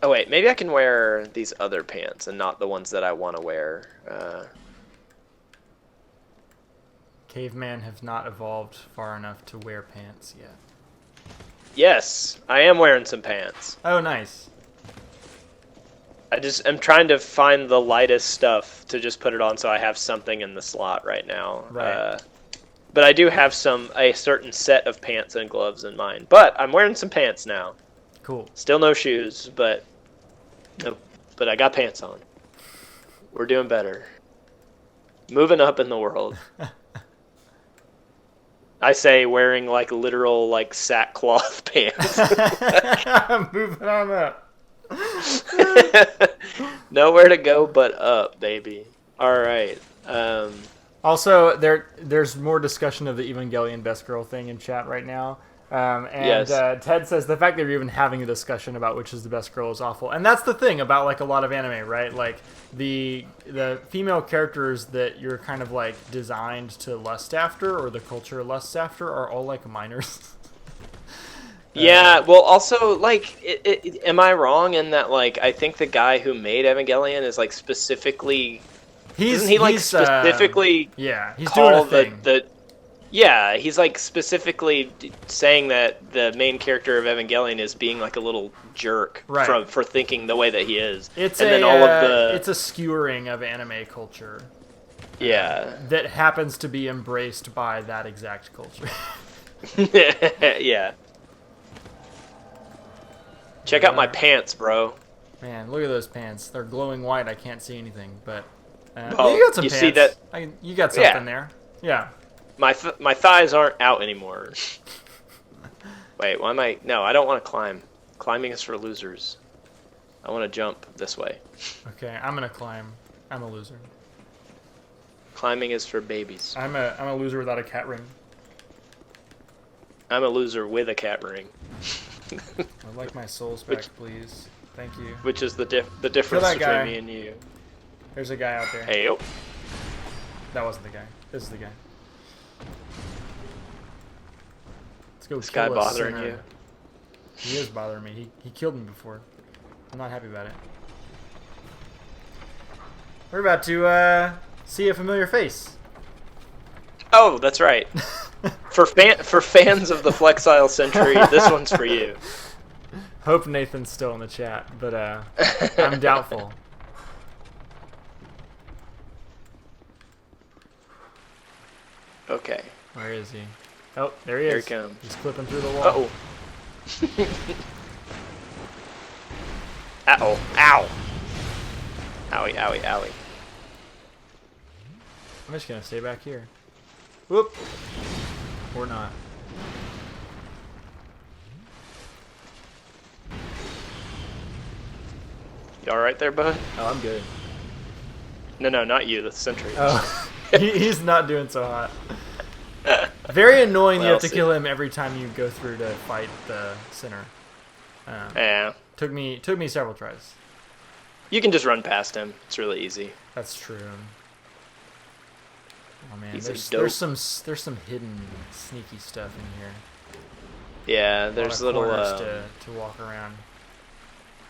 S2: Oh wait, maybe I can wear these other pants and not the ones that I want to wear.
S1: Caveman have not evolved far enough to wear pants yet.
S2: Yes, I am wearing some pants.
S1: Oh, nice.
S2: I'm trying to find the lightest stuff to just put it on so I have something in the slot right now.
S1: Right.
S2: But I do have a certain set of pants and gloves in mind. But I'm wearing some pants now.
S1: Cool.
S2: Still no shoes, but I got pants on. We're doing better. Moving up in the world. I say wearing like literal like sackcloth pants.
S1: Moving on up.
S2: Nowhere to go but up, baby. All right.
S1: Also, there's more discussion of the Evangelion best girl thing in chat right now.
S2: Yes.
S1: Ted says the fact that you're even having a discussion about which is the best girl is awful. And that's the thing about like a lot of anime, right? Like the female characters that you're kind of like designed to lust after, or the culture lusts after, are all like minors.
S2: Yeah, well, also, like, am I wrong in that, like, I think the guy who made Evangelion is, like, specifically... Doesn't he, like, specifically
S1: yeah, he's
S2: call
S1: doing a thing.
S2: Yeah, he's, like, specifically saying that the main character of Evangelion is being, like, a little jerk for thinking the way that he is.
S1: It's it's a skewering of anime culture.
S2: Yeah.
S1: That happens to be embraced by that exact culture.
S2: Yeah. Check out my pants, bro.
S1: Man, look at those pants. They're glowing white. I can't see anything, but
S2: well,
S1: you got some
S2: you
S1: pants.
S2: See that?
S1: You got something there. Yeah.
S2: My thighs aren't out anymore. Wait, why am I... No, I don't want to climb. Climbing is for losers. I want to jump this way.
S1: Okay, I'm gonna climb. I'm a loser.
S2: Climbing is for babies.
S1: I'm a loser without a cat ring.
S2: I'm a loser with a cat ring.
S1: I'd like my souls back, please. Thank you.
S2: Which is the difference between me and you.
S1: There's a guy out there.
S2: Hey, yo.
S1: That wasn't the guy. This is the guy. Let's go.
S2: This guy bothering you?
S1: He is bothering me. He killed me before. I'm not happy about it. We're about to see a familiar face.
S2: Oh, that's right. For fans of the Flexile Century, this one's for you.
S1: Hope Nathan's still in the chat, but I'm doubtful.
S2: Okay.
S1: Where is he? Oh, there he is.
S2: Here he comes.
S1: He's clipping through the wall.
S2: Uh-oh. Uh-oh. Ow. Owie, owie, owie.
S1: I'm just gonna stay back here. Whoop. Or not.
S2: You alright there, bud?
S1: Oh, I'm good.
S2: No, not you, the sentry.
S1: Oh, he's not doing so hot. Very annoying. You have to kill him every time you go through to fight the sinner.
S2: Yeah.
S1: Took me several tries.
S2: You can just run past him. It's really easy.
S1: That's true. Oh man, there's some hidden sneaky stuff in here.
S2: Yeah, there's little
S1: to walk around.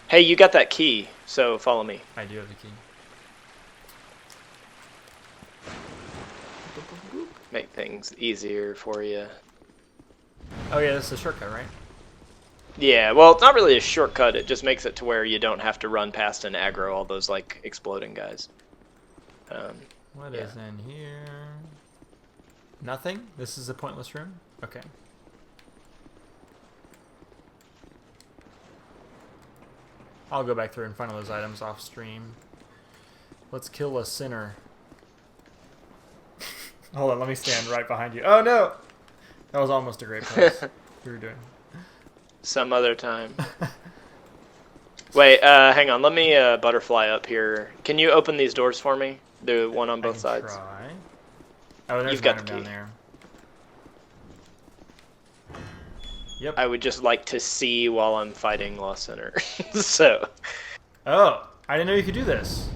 S2: Hey, you got that key, so follow me.
S1: I do have the key.
S2: Make things easier for you.
S1: Oh yeah, this is a shortcut, right?
S2: Yeah, well, it's not really a shortcut. It just makes it to where you don't have to run past and aggro all those like exploding guys.
S1: What is in here? Nothing? This is a pointless room? Okay. I'll go back through and find all those items off stream. Let's kill a sinner. Hold on, let me stand right behind you. Oh no! That was almost a great place we were doing.
S2: Some other time. Wait, hang on. Let me butterfly up here. Can you open these doors for me? The one on both sides.
S1: Try. Oh, there's
S2: You've got the
S1: down
S2: key.
S1: there. Yep.
S2: I would just like to see while I'm fighting Lost Center. So.
S1: Oh, I didn't know you could do this.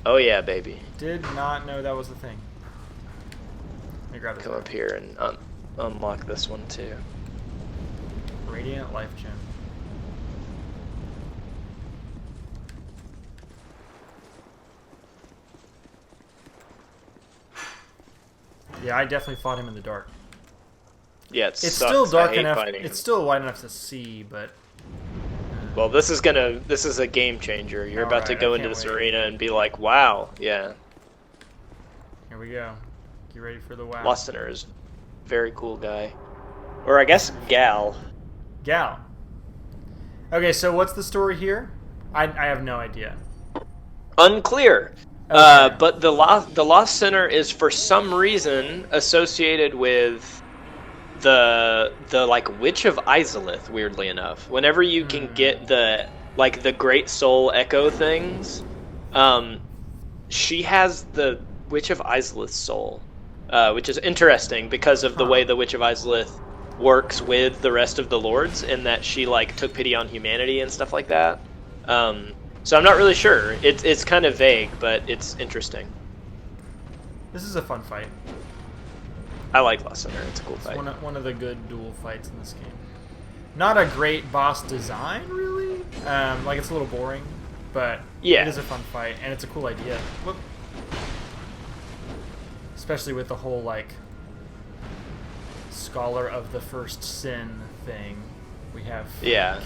S2: Oh yeah, baby.
S1: Did not know that was the thing. Let me grab this.
S2: Come up here and unlock this one too.
S1: Radiant Life Gem. Yeah, I definitely fought him in the dark.
S2: Yeah,
S1: it's still dark enough. It's still wide enough to see, but.
S2: Well, this is a game changer. You're about to go into this arena and be like, wow, yeah.
S1: Here we go. Get ready for the wow.
S2: Lost Sinner is a very cool guy. Or I guess gal.
S1: Gal. Okay, so what's the story here? I have no idea.
S2: Unclear.
S1: Okay.
S2: But the Lost Sinner is for some reason associated with the like Witch of Izalith, weirdly enough. Whenever you can get the Great Soul Echo things, she has the Witch of Izalith's soul, which is interesting because of the way the Witch of Izalith works with the rest of the lords, in that she like took pity on humanity and stuff like that. So I'm not really sure. It's kind of vague, but it's interesting.
S1: This is a fun fight.
S2: I like Lost Sinner. It's a cool fight.
S1: One of the good duel fights in this game. Not a great boss design, really. Like, it's a little boring, but it is a fun fight, and it's a cool idea. Whoop. Especially with the whole, like, Scholar of the First Sin thing. We have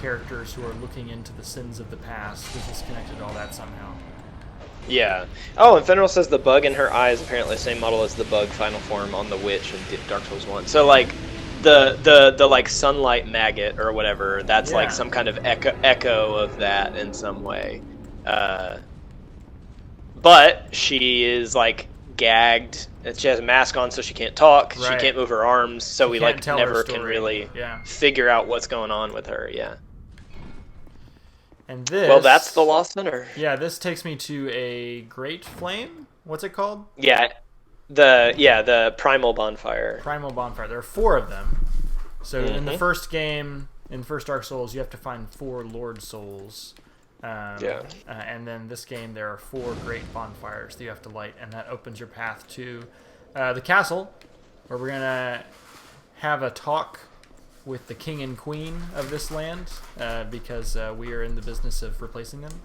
S1: characters who are looking into the sins of the past. This is connected to all that somehow.
S2: Yeah. Oh, and Fenrir says the bug in her eye is apparently the same model as the bug final form on the witch in Dark Souls 1. So like the like sunlight maggot or whatever, that's like some kind of echo of that in some way. But she is like gagged. She has a mask on, so she can't talk. Right. She can't move her arms, so we like never can really figure out what's going on with her. Yeah.
S1: And this...
S2: Well, that's the Lost Sinner.
S1: Yeah, this takes me to a Great Flame. What's it called?
S2: Yeah, the Primal Bonfire.
S1: Primal Bonfire. There are 4 of them. So in the first game, in first Dark Souls, you have to find 4 Lord Souls. And then this game, there are 4 Great Bonfires that you have to light, and that opens your path to the castle, where we're going to have a talk with the king and queen of this land, because we are in the business of replacing them.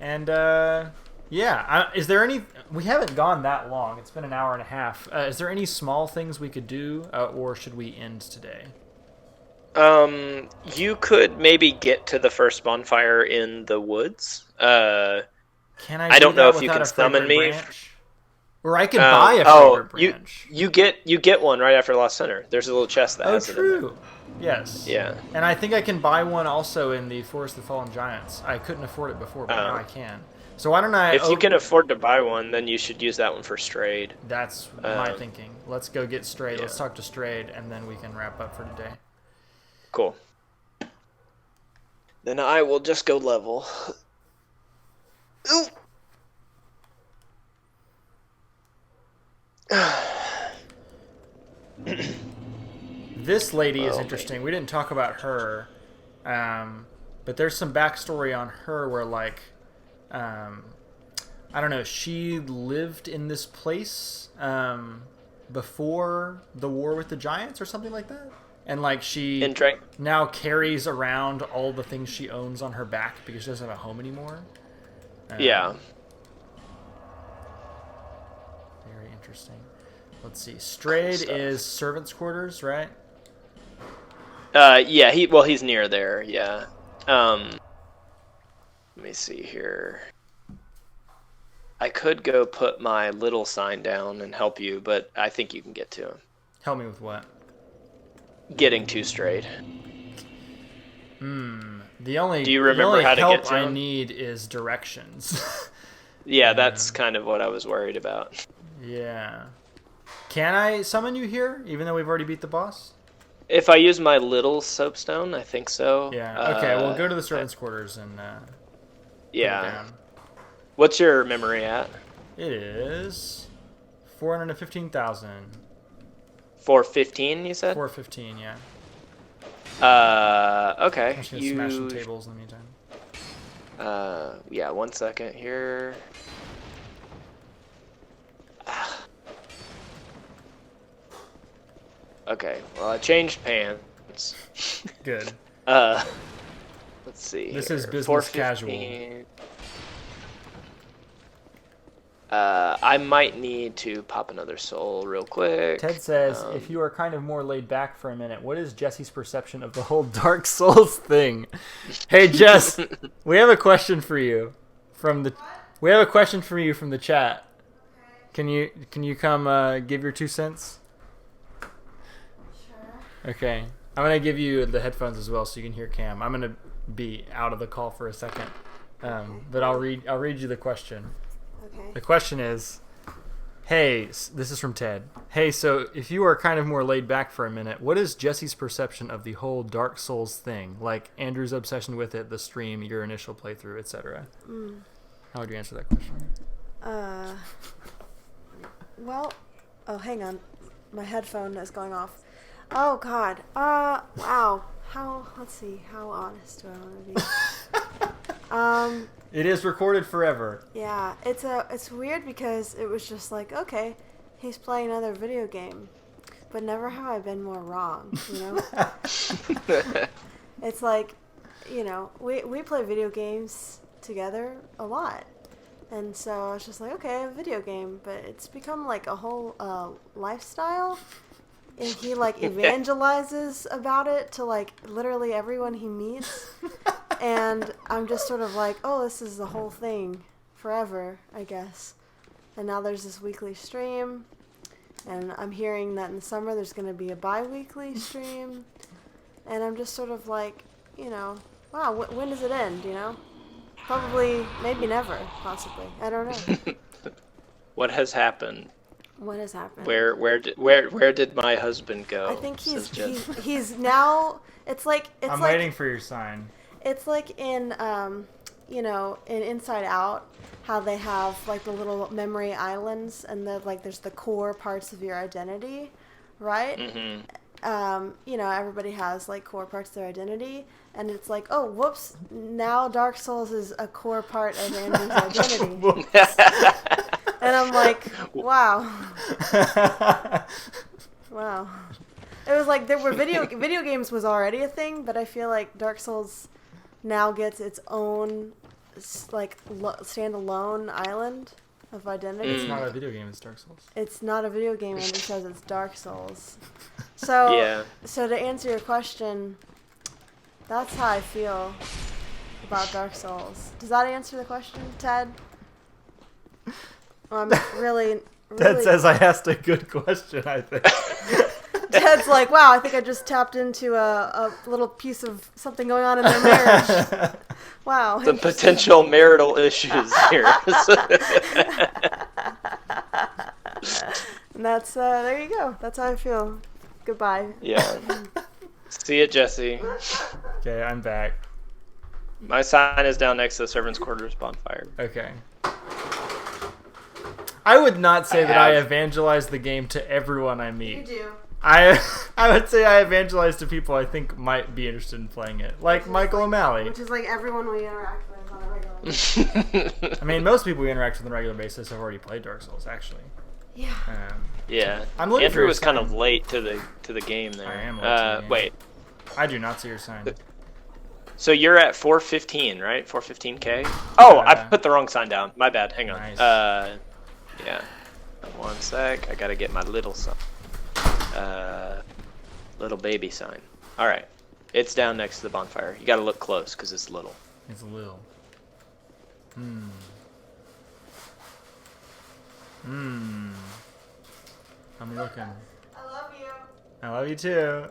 S1: And is there any... We haven't gone that long. It's been an hour and a half. Is there any small things we could do, or should we end today?
S2: You could maybe get to the first bonfire in the woods.
S1: Can
S2: I don't know if you can summon me.
S1: Or I could buy a fragrant branch.
S2: You get one right after Lost Sinner. There's a little chest that has it in there.
S1: Yes.
S2: Yeah.
S1: And I think I can buy one also in the Forest of the Fallen Giants. I couldn't afford it before, but now I can. So why don't I...
S2: If you can afford to buy one, then you should use that one for Strayed.
S1: That's my thinking. Let's go get Strayed. Yeah. Let's talk to Strayed, and then we can wrap up for today.
S2: Cool. Then I will just go level. Ooh.
S1: This lady is interesting. We didn't talk about her, but there's some backstory on her where, like, I don't know, she lived in this place before the war with the giants or something like that. And, like, she now carries around all the things she owns on her back because she doesn't have a home anymore.
S2: Yeah.
S1: Very interesting. Let's see. Strayed is servants' quarters, right?
S2: Yeah. He's near there. Yeah. Let me see here. I could go put my little sign down and help you, but I think you can get to him.
S1: Help me with what?
S2: Getting to Strayed.
S1: The only
S2: Do you remember how to get to him?
S1: I need is directions.
S2: Yeah, that's kind of what I was worried about.
S1: Yeah. Can I summon you here, even though we've already beat the boss?
S2: If I use my little soapstone, I think so.
S1: Yeah. Okay. Well, go to the servants' quarters and.
S2: Yeah.
S1: Put it down.
S2: What's your memory at?
S1: It is 415,000.
S2: 415, you said?
S1: 415, yeah.
S2: Okay.
S1: I'm just gonna smash some tables in the meantime.
S2: Yeah, 1 second here. Okay, well, I changed pants.
S1: Good.
S2: Let's see.
S1: This is business casual.
S2: I might need to pop another soul real quick.
S1: Ted says, if you are kind of more laid back for a minute, what is Jesse's perception of the whole Dark Souls thing? Hey, Jess, we have a question for you from the chat. Can you come give your 2 cents?
S3: Sure.
S1: Okay. I'm going to give you the headphones as well so you can hear Cam. I'm going to be out of the call for a second. But I'll read you the question.
S3: Okay.
S1: The question is, hey, this is from Ted. Hey, so if you are kind of more laid back for a minute, what is Jesse's perception of the whole Dark Souls thing? Like Andrew's obsession with it, the stream, your initial playthrough, etc. How would you answer that question?
S3: Well, oh, hang on. My headphone is going off. Oh, God. Wow. Let's see. How honest do I want to be?
S1: It is recorded forever.
S3: Yeah, it's weird because it was just like, okay, he's playing another video game, but never have I been more wrong, you know? It's like, you know, we play video games together a lot, and so I was just like, okay, a video game, but it's become like a whole lifestyle, and he like evangelizes about it to like literally everyone he meets. And I'm just sort of like, oh, this is the whole thing forever, I guess. And now there's this weekly stream. And I'm hearing that in the summer there's going to be a bi-weekly stream. And I'm just sort of like, you know, wow, when does it end, you know? Probably, maybe never, possibly. I don't know.
S2: What has happened?
S3: What has happened?
S2: Where did my husband go?
S3: I think he's now,
S1: I'm waiting for your sign.
S3: It's like in, you know, in Inside Out, how they have like the little memory islands, and there's the core parts of your identity, right?
S2: Mm-hmm.
S3: You know, everybody has like core parts of their identity, and it's like, oh, whoops! Now Dark Souls is a core part of Andrew's identity, and I'm like, wow, wow. It was like there were video games was already a thing, but I feel like Dark Souls now gets its own like standalone island of identity.
S1: It's not a video game, it's Dark Souls.
S3: It's not a video game, and it says it's Dark Souls. So
S2: yeah.
S3: So to answer your question, that's how I feel about Dark Souls. Does that answer the question, Ted? I'm really
S1: Ted says I asked a good question, I think.
S3: Ted's like, wow, I think I just tapped into a little piece of something going on in their marriage. Wow.
S2: The potential marital issues here.
S3: And that's, there you go. That's how I feel. Goodbye.
S2: Yeah. See ya, Jesse.
S1: Okay, I'm back.
S2: My sign is down next to the servant's quarters bonfire.
S1: Okay. I would not say that I evangelize the game to everyone I meet.
S3: You do.
S1: I would say I evangelize to people I think might be interested in playing it, like Michael O'Malley.
S3: Which is like everyone we interact with on a regular basis.
S1: I mean, most people we interact with on a regular basis have already played Dark Souls, actually.
S3: Yeah.
S2: Yeah.
S1: I'm looking
S2: Andrew
S1: for
S2: was
S1: sign.
S2: kind of late to the game there.
S1: I am late to the game.
S2: Wait.
S1: I do not see your sign.
S2: So you're at 415, right? 415K? Oh, I put the wrong sign down. My bad. Hang on.
S1: Nice.
S2: Yeah. 1 sec. I gotta get my little sign. Little baby sign. All right. It's down next to the bonfire. You gotta look close because it's little.
S1: It's little. I'm looking.
S3: I love you.
S1: I love you too.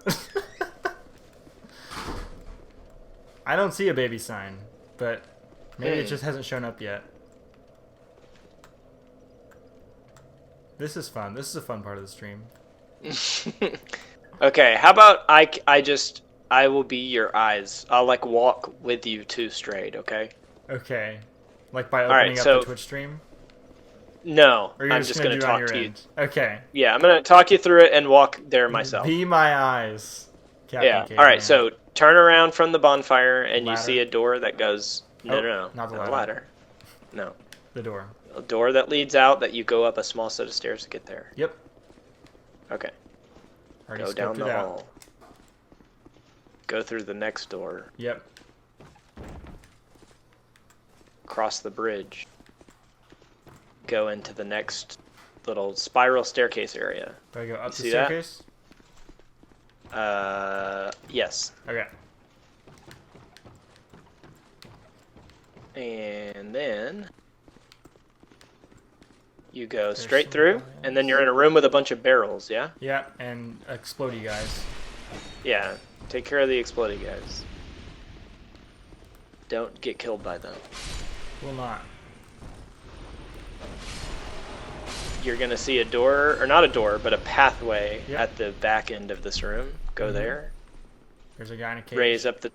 S1: I don't see a baby sign, but maybe it just hasn't shown up yet. This is fun. This is a fun part of the stream.
S2: Okay, how about I will be your eyes. I'll like walk with you to Strayed, okay?
S1: Okay. Like by opening up the Twitch stream?
S2: No,
S1: Or you're
S2: I'm
S1: just
S2: going to talk to you.
S1: End? Okay.
S2: Yeah, I'm going to talk you through it and walk there myself.
S1: Be my eyes. Captain
S2: All right, so turn around from the bonfire and
S1: ladder.
S2: you see a door that goes... No,
S1: not the
S2: not
S1: ladder.
S2: No.
S1: The door.
S2: A door that leads out that you go up a small set of stairs to get there.
S1: Yep.
S2: Okay.
S1: Already
S2: Go down
S1: scoped
S2: the
S1: it out.
S2: hall. Go through the next door.
S1: Yep.
S2: Cross the bridge. go into the next little spiral staircase area.
S1: Do I go up the staircase?
S2: Yes.
S1: Okay.
S2: And then you go straight through, and then you're in a room with a bunch of barrels, yeah?
S1: Yeah, and explodey guys.
S2: Yeah, take care of the exploding guys. Don't get killed by them.
S1: Will not.
S2: You're going to see a door, or not a door, but a pathway at the back end of this room. Go there.
S1: There's a guy in a cage.
S2: Raise up the...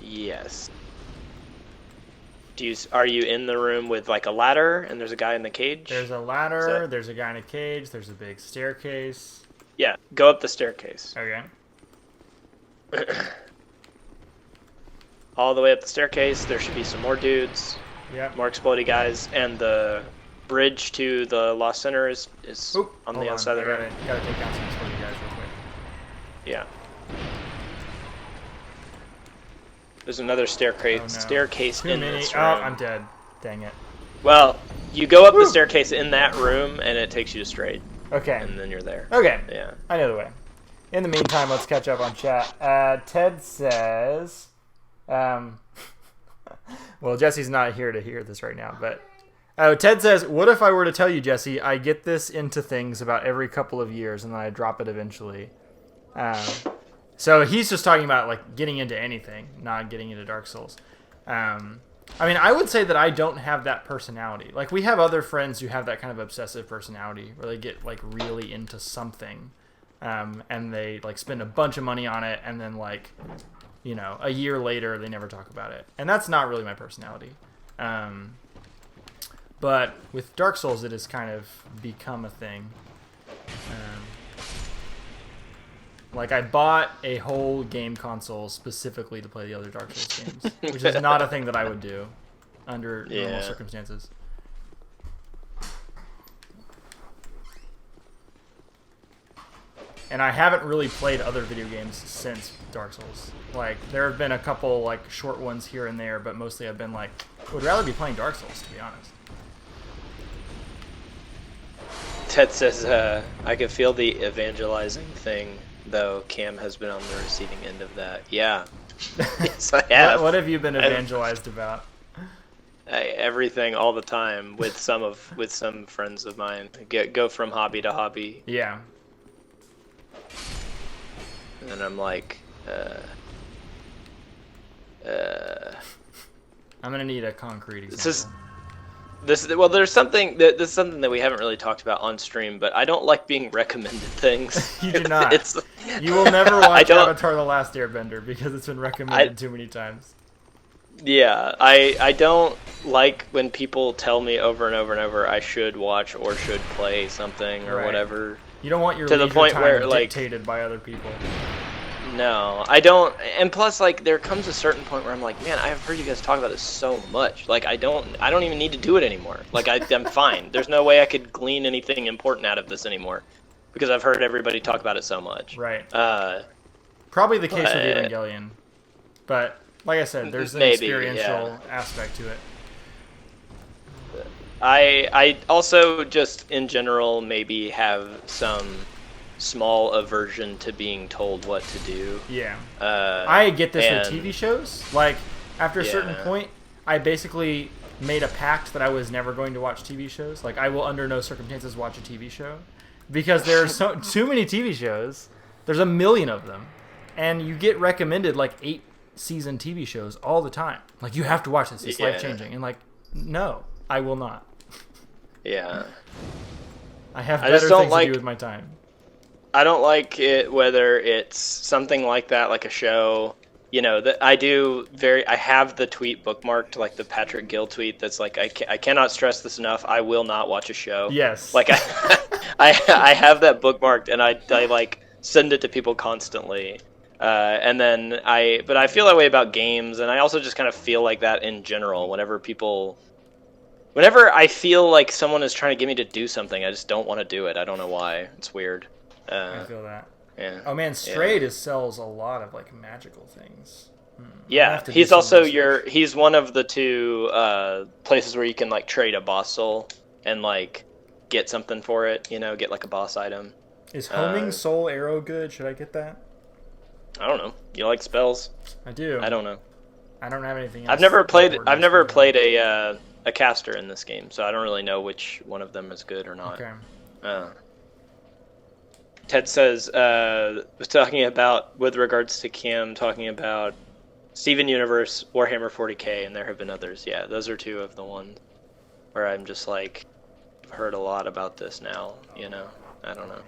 S2: yes. Are you in the room with like a ladder and there's a guy in the cage?
S1: There's a ladder, there's a guy in a cage, there's a big staircase.
S2: Yeah, go up the staircase.
S1: Okay.
S2: All the way up the staircase, there should be some more dudes.
S1: Yeah.
S2: More explodey guys, and the bridge to the Lost Center is on the outside of the room.
S1: Gotta take down some explodey guys real quick.
S2: Yeah. There's another staircase in this room.
S1: Oh, I'm dead. Dang it.
S2: Well, you go up the staircase in that room, and it takes you to straight.
S1: Okay.
S2: And then you're there.
S1: Okay.
S2: Yeah.
S1: I know the way. In the meantime, let's catch up on chat. Ted says... well, Jesse's not here to hear this right now, but... Ted says, what if I were to tell you, Jesse, I get this into things about every couple of years, and then I drop it eventually. So he's just talking about like getting into anything, not getting into Dark Souls. I mean, I would say that I don't have that personality. Like, we have other friends who have that kind of obsessive personality where they get like really into something, and they like spend a bunch of money on it, and then like, you know, a year later they never talk about it. And that's not really my personality. But with Dark Souls, it has kind of become a thing. Like, I bought a whole game console specifically to play the other Dark Souls games, which is not a thing that I would do under normal circumstances. And I haven't really played other video games since Dark Souls. Like, there have been a couple, like, short ones here and there, but mostly I've been like, would rather be playing Dark Souls, to be honest.
S2: Ted says, I can feel the evangelizing thing, though Cam has been on the receiving end of that. Yeah. Yes, I have.
S1: What have you been evangelized about?
S2: Everything, all the time, with some friends of mine. Go from hobby to hobby.
S1: Yeah.
S2: And I'm like,
S1: I'm gonna need a concrete example.
S2: Well, there's something this is something that we haven't really talked about on stream, but I don't like being recommended things.
S1: You do not. You will never watch Avatar: The Last Airbender because it's been recommended too many times.
S2: Yeah, I don't like when people tell me over and over and over I should watch or should play something or whatever.
S1: You don't want your
S2: to the point
S1: time
S2: where
S1: dictated by other people.
S2: No, I don't. And plus, like, there comes a certain point where I'm like, man, I've heard you guys talk about this so much. Like, I don't even need to do it anymore. Like, I'm fine. There's no way I could glean anything important out of this anymore because I've heard everybody talk about it so much.
S1: Right. Probably the case with Evangelion, but like I said, there's an experiential aspect to it.
S2: I also just in general maybe have some small aversion to being told what to do.
S1: Yeah. I get this with TV shows. Like, after a certain point, I basically made a pact that I was never going to watch TV shows. Like, I will under no circumstances watch a TV show because there are too many TV shows. There's a million of them, and you get recommended like 8-season TV shows all the time. Like, you have to watch this. It's life-changing. And like, no, I will not.
S2: Yeah.
S1: I have better things to do with my time.
S2: I don't like it whether it's something like that, like a show. You know, that I have the tweet bookmarked, like the Patrick Gill tweet that's like, I cannot stress this enough, I will not watch a show.
S1: Yes.
S2: Like, I have that bookmarked, and I like send it to people constantly. And then but I feel that way about games, and I also just kind of feel like that in general. Whenever I feel like someone is trying to get me to do something, I just don't want to do it. I don't know why. It's weird.
S1: I feel that.
S2: Yeah.
S1: Oh man, Strayed sells a lot of like magical things.
S2: Yeah, he's also he's one of the two places where you can like trade a boss soul and like get something for it, you know, get like a boss item.
S1: Is homing soul arrow good? Should I get that?
S2: I don't know. You like spells?
S1: I do.
S2: I don't know.
S1: I don't have anything else.
S2: I've never played a caster in this game, so I don't really know which one of them is good or not.
S1: Okay.
S2: Ted says, was talking about, with regards to Kim, talking about Steven Universe, Warhammer 40k, and there have been others. Yeah, those are two of the ones where I'm just like, I've heard a lot about this now, you know? I don't know.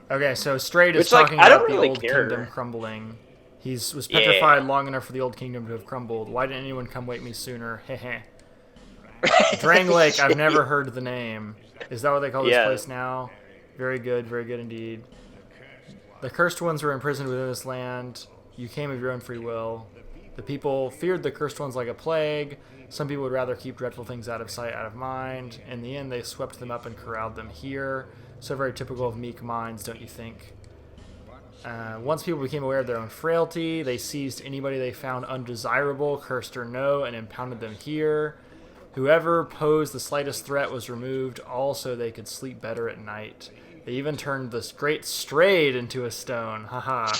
S1: Okay, so Straight is talking about the old kingdom crumbling. Was petrified long enough for the old kingdom to have crumbled. Why didn't anyone come wake me sooner? Heh. Drang Lake, I've never heard the name. Is that what they call this place now? Very good indeed. The cursed ones were imprisoned within this land. You came of your own free will. The people feared the cursed ones like a plague. Some people would rather keep dreadful things out of sight, out of mind. In the end, they swept them up and corralled them here. So very typical of meek minds, don't you think? Once people became aware of their own frailty, they seized anybody they found undesirable, cursed or no, and impounded them here. Whoever posed the slightest threat was removed, all so they could sleep better at night. They even turned this great Strayed into a stone. Haha.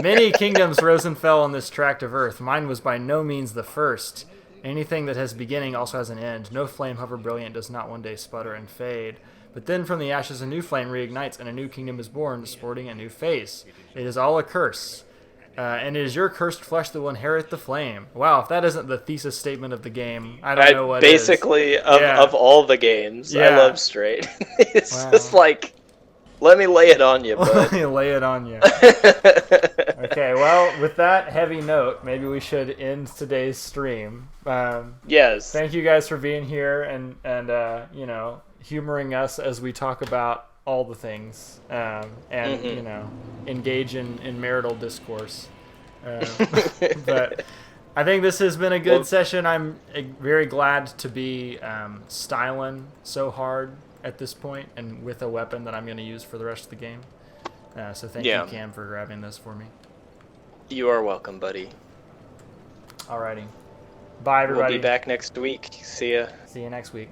S1: Many kingdoms rose and fell on this tract of earth. Mine was by no means the first. Anything that has beginning also has an end. No flame, however brilliant, does not one day sputter and fade. But then from the ashes a new flame reignites, and a new kingdom is born, sporting a new face. It is all a curse. And it is your cursed flesh that will inherit the flame. Wow, if that isn't the thesis statement of the game, I don't know what
S2: basically, is. Of all the games, I love Straight. It's just like, let me lay it on you, bud.
S1: Let me lay it on you. Okay, well, with that heavy note, maybe we should end today's stream.
S2: Yes.
S1: Thank you guys for being here and you know, humoring us as we talk about all the things and you know, engage in marital discourse. But I think this has been a good session. I'm very glad to be styling so hard at this point and with a weapon that I'm going to use for the rest of the game. So thank you, Cam, for grabbing this for me.
S2: You are welcome, buddy.
S1: Alrighty. Bye, everybody.
S2: We'll be back next week. See ya.
S1: See you next week.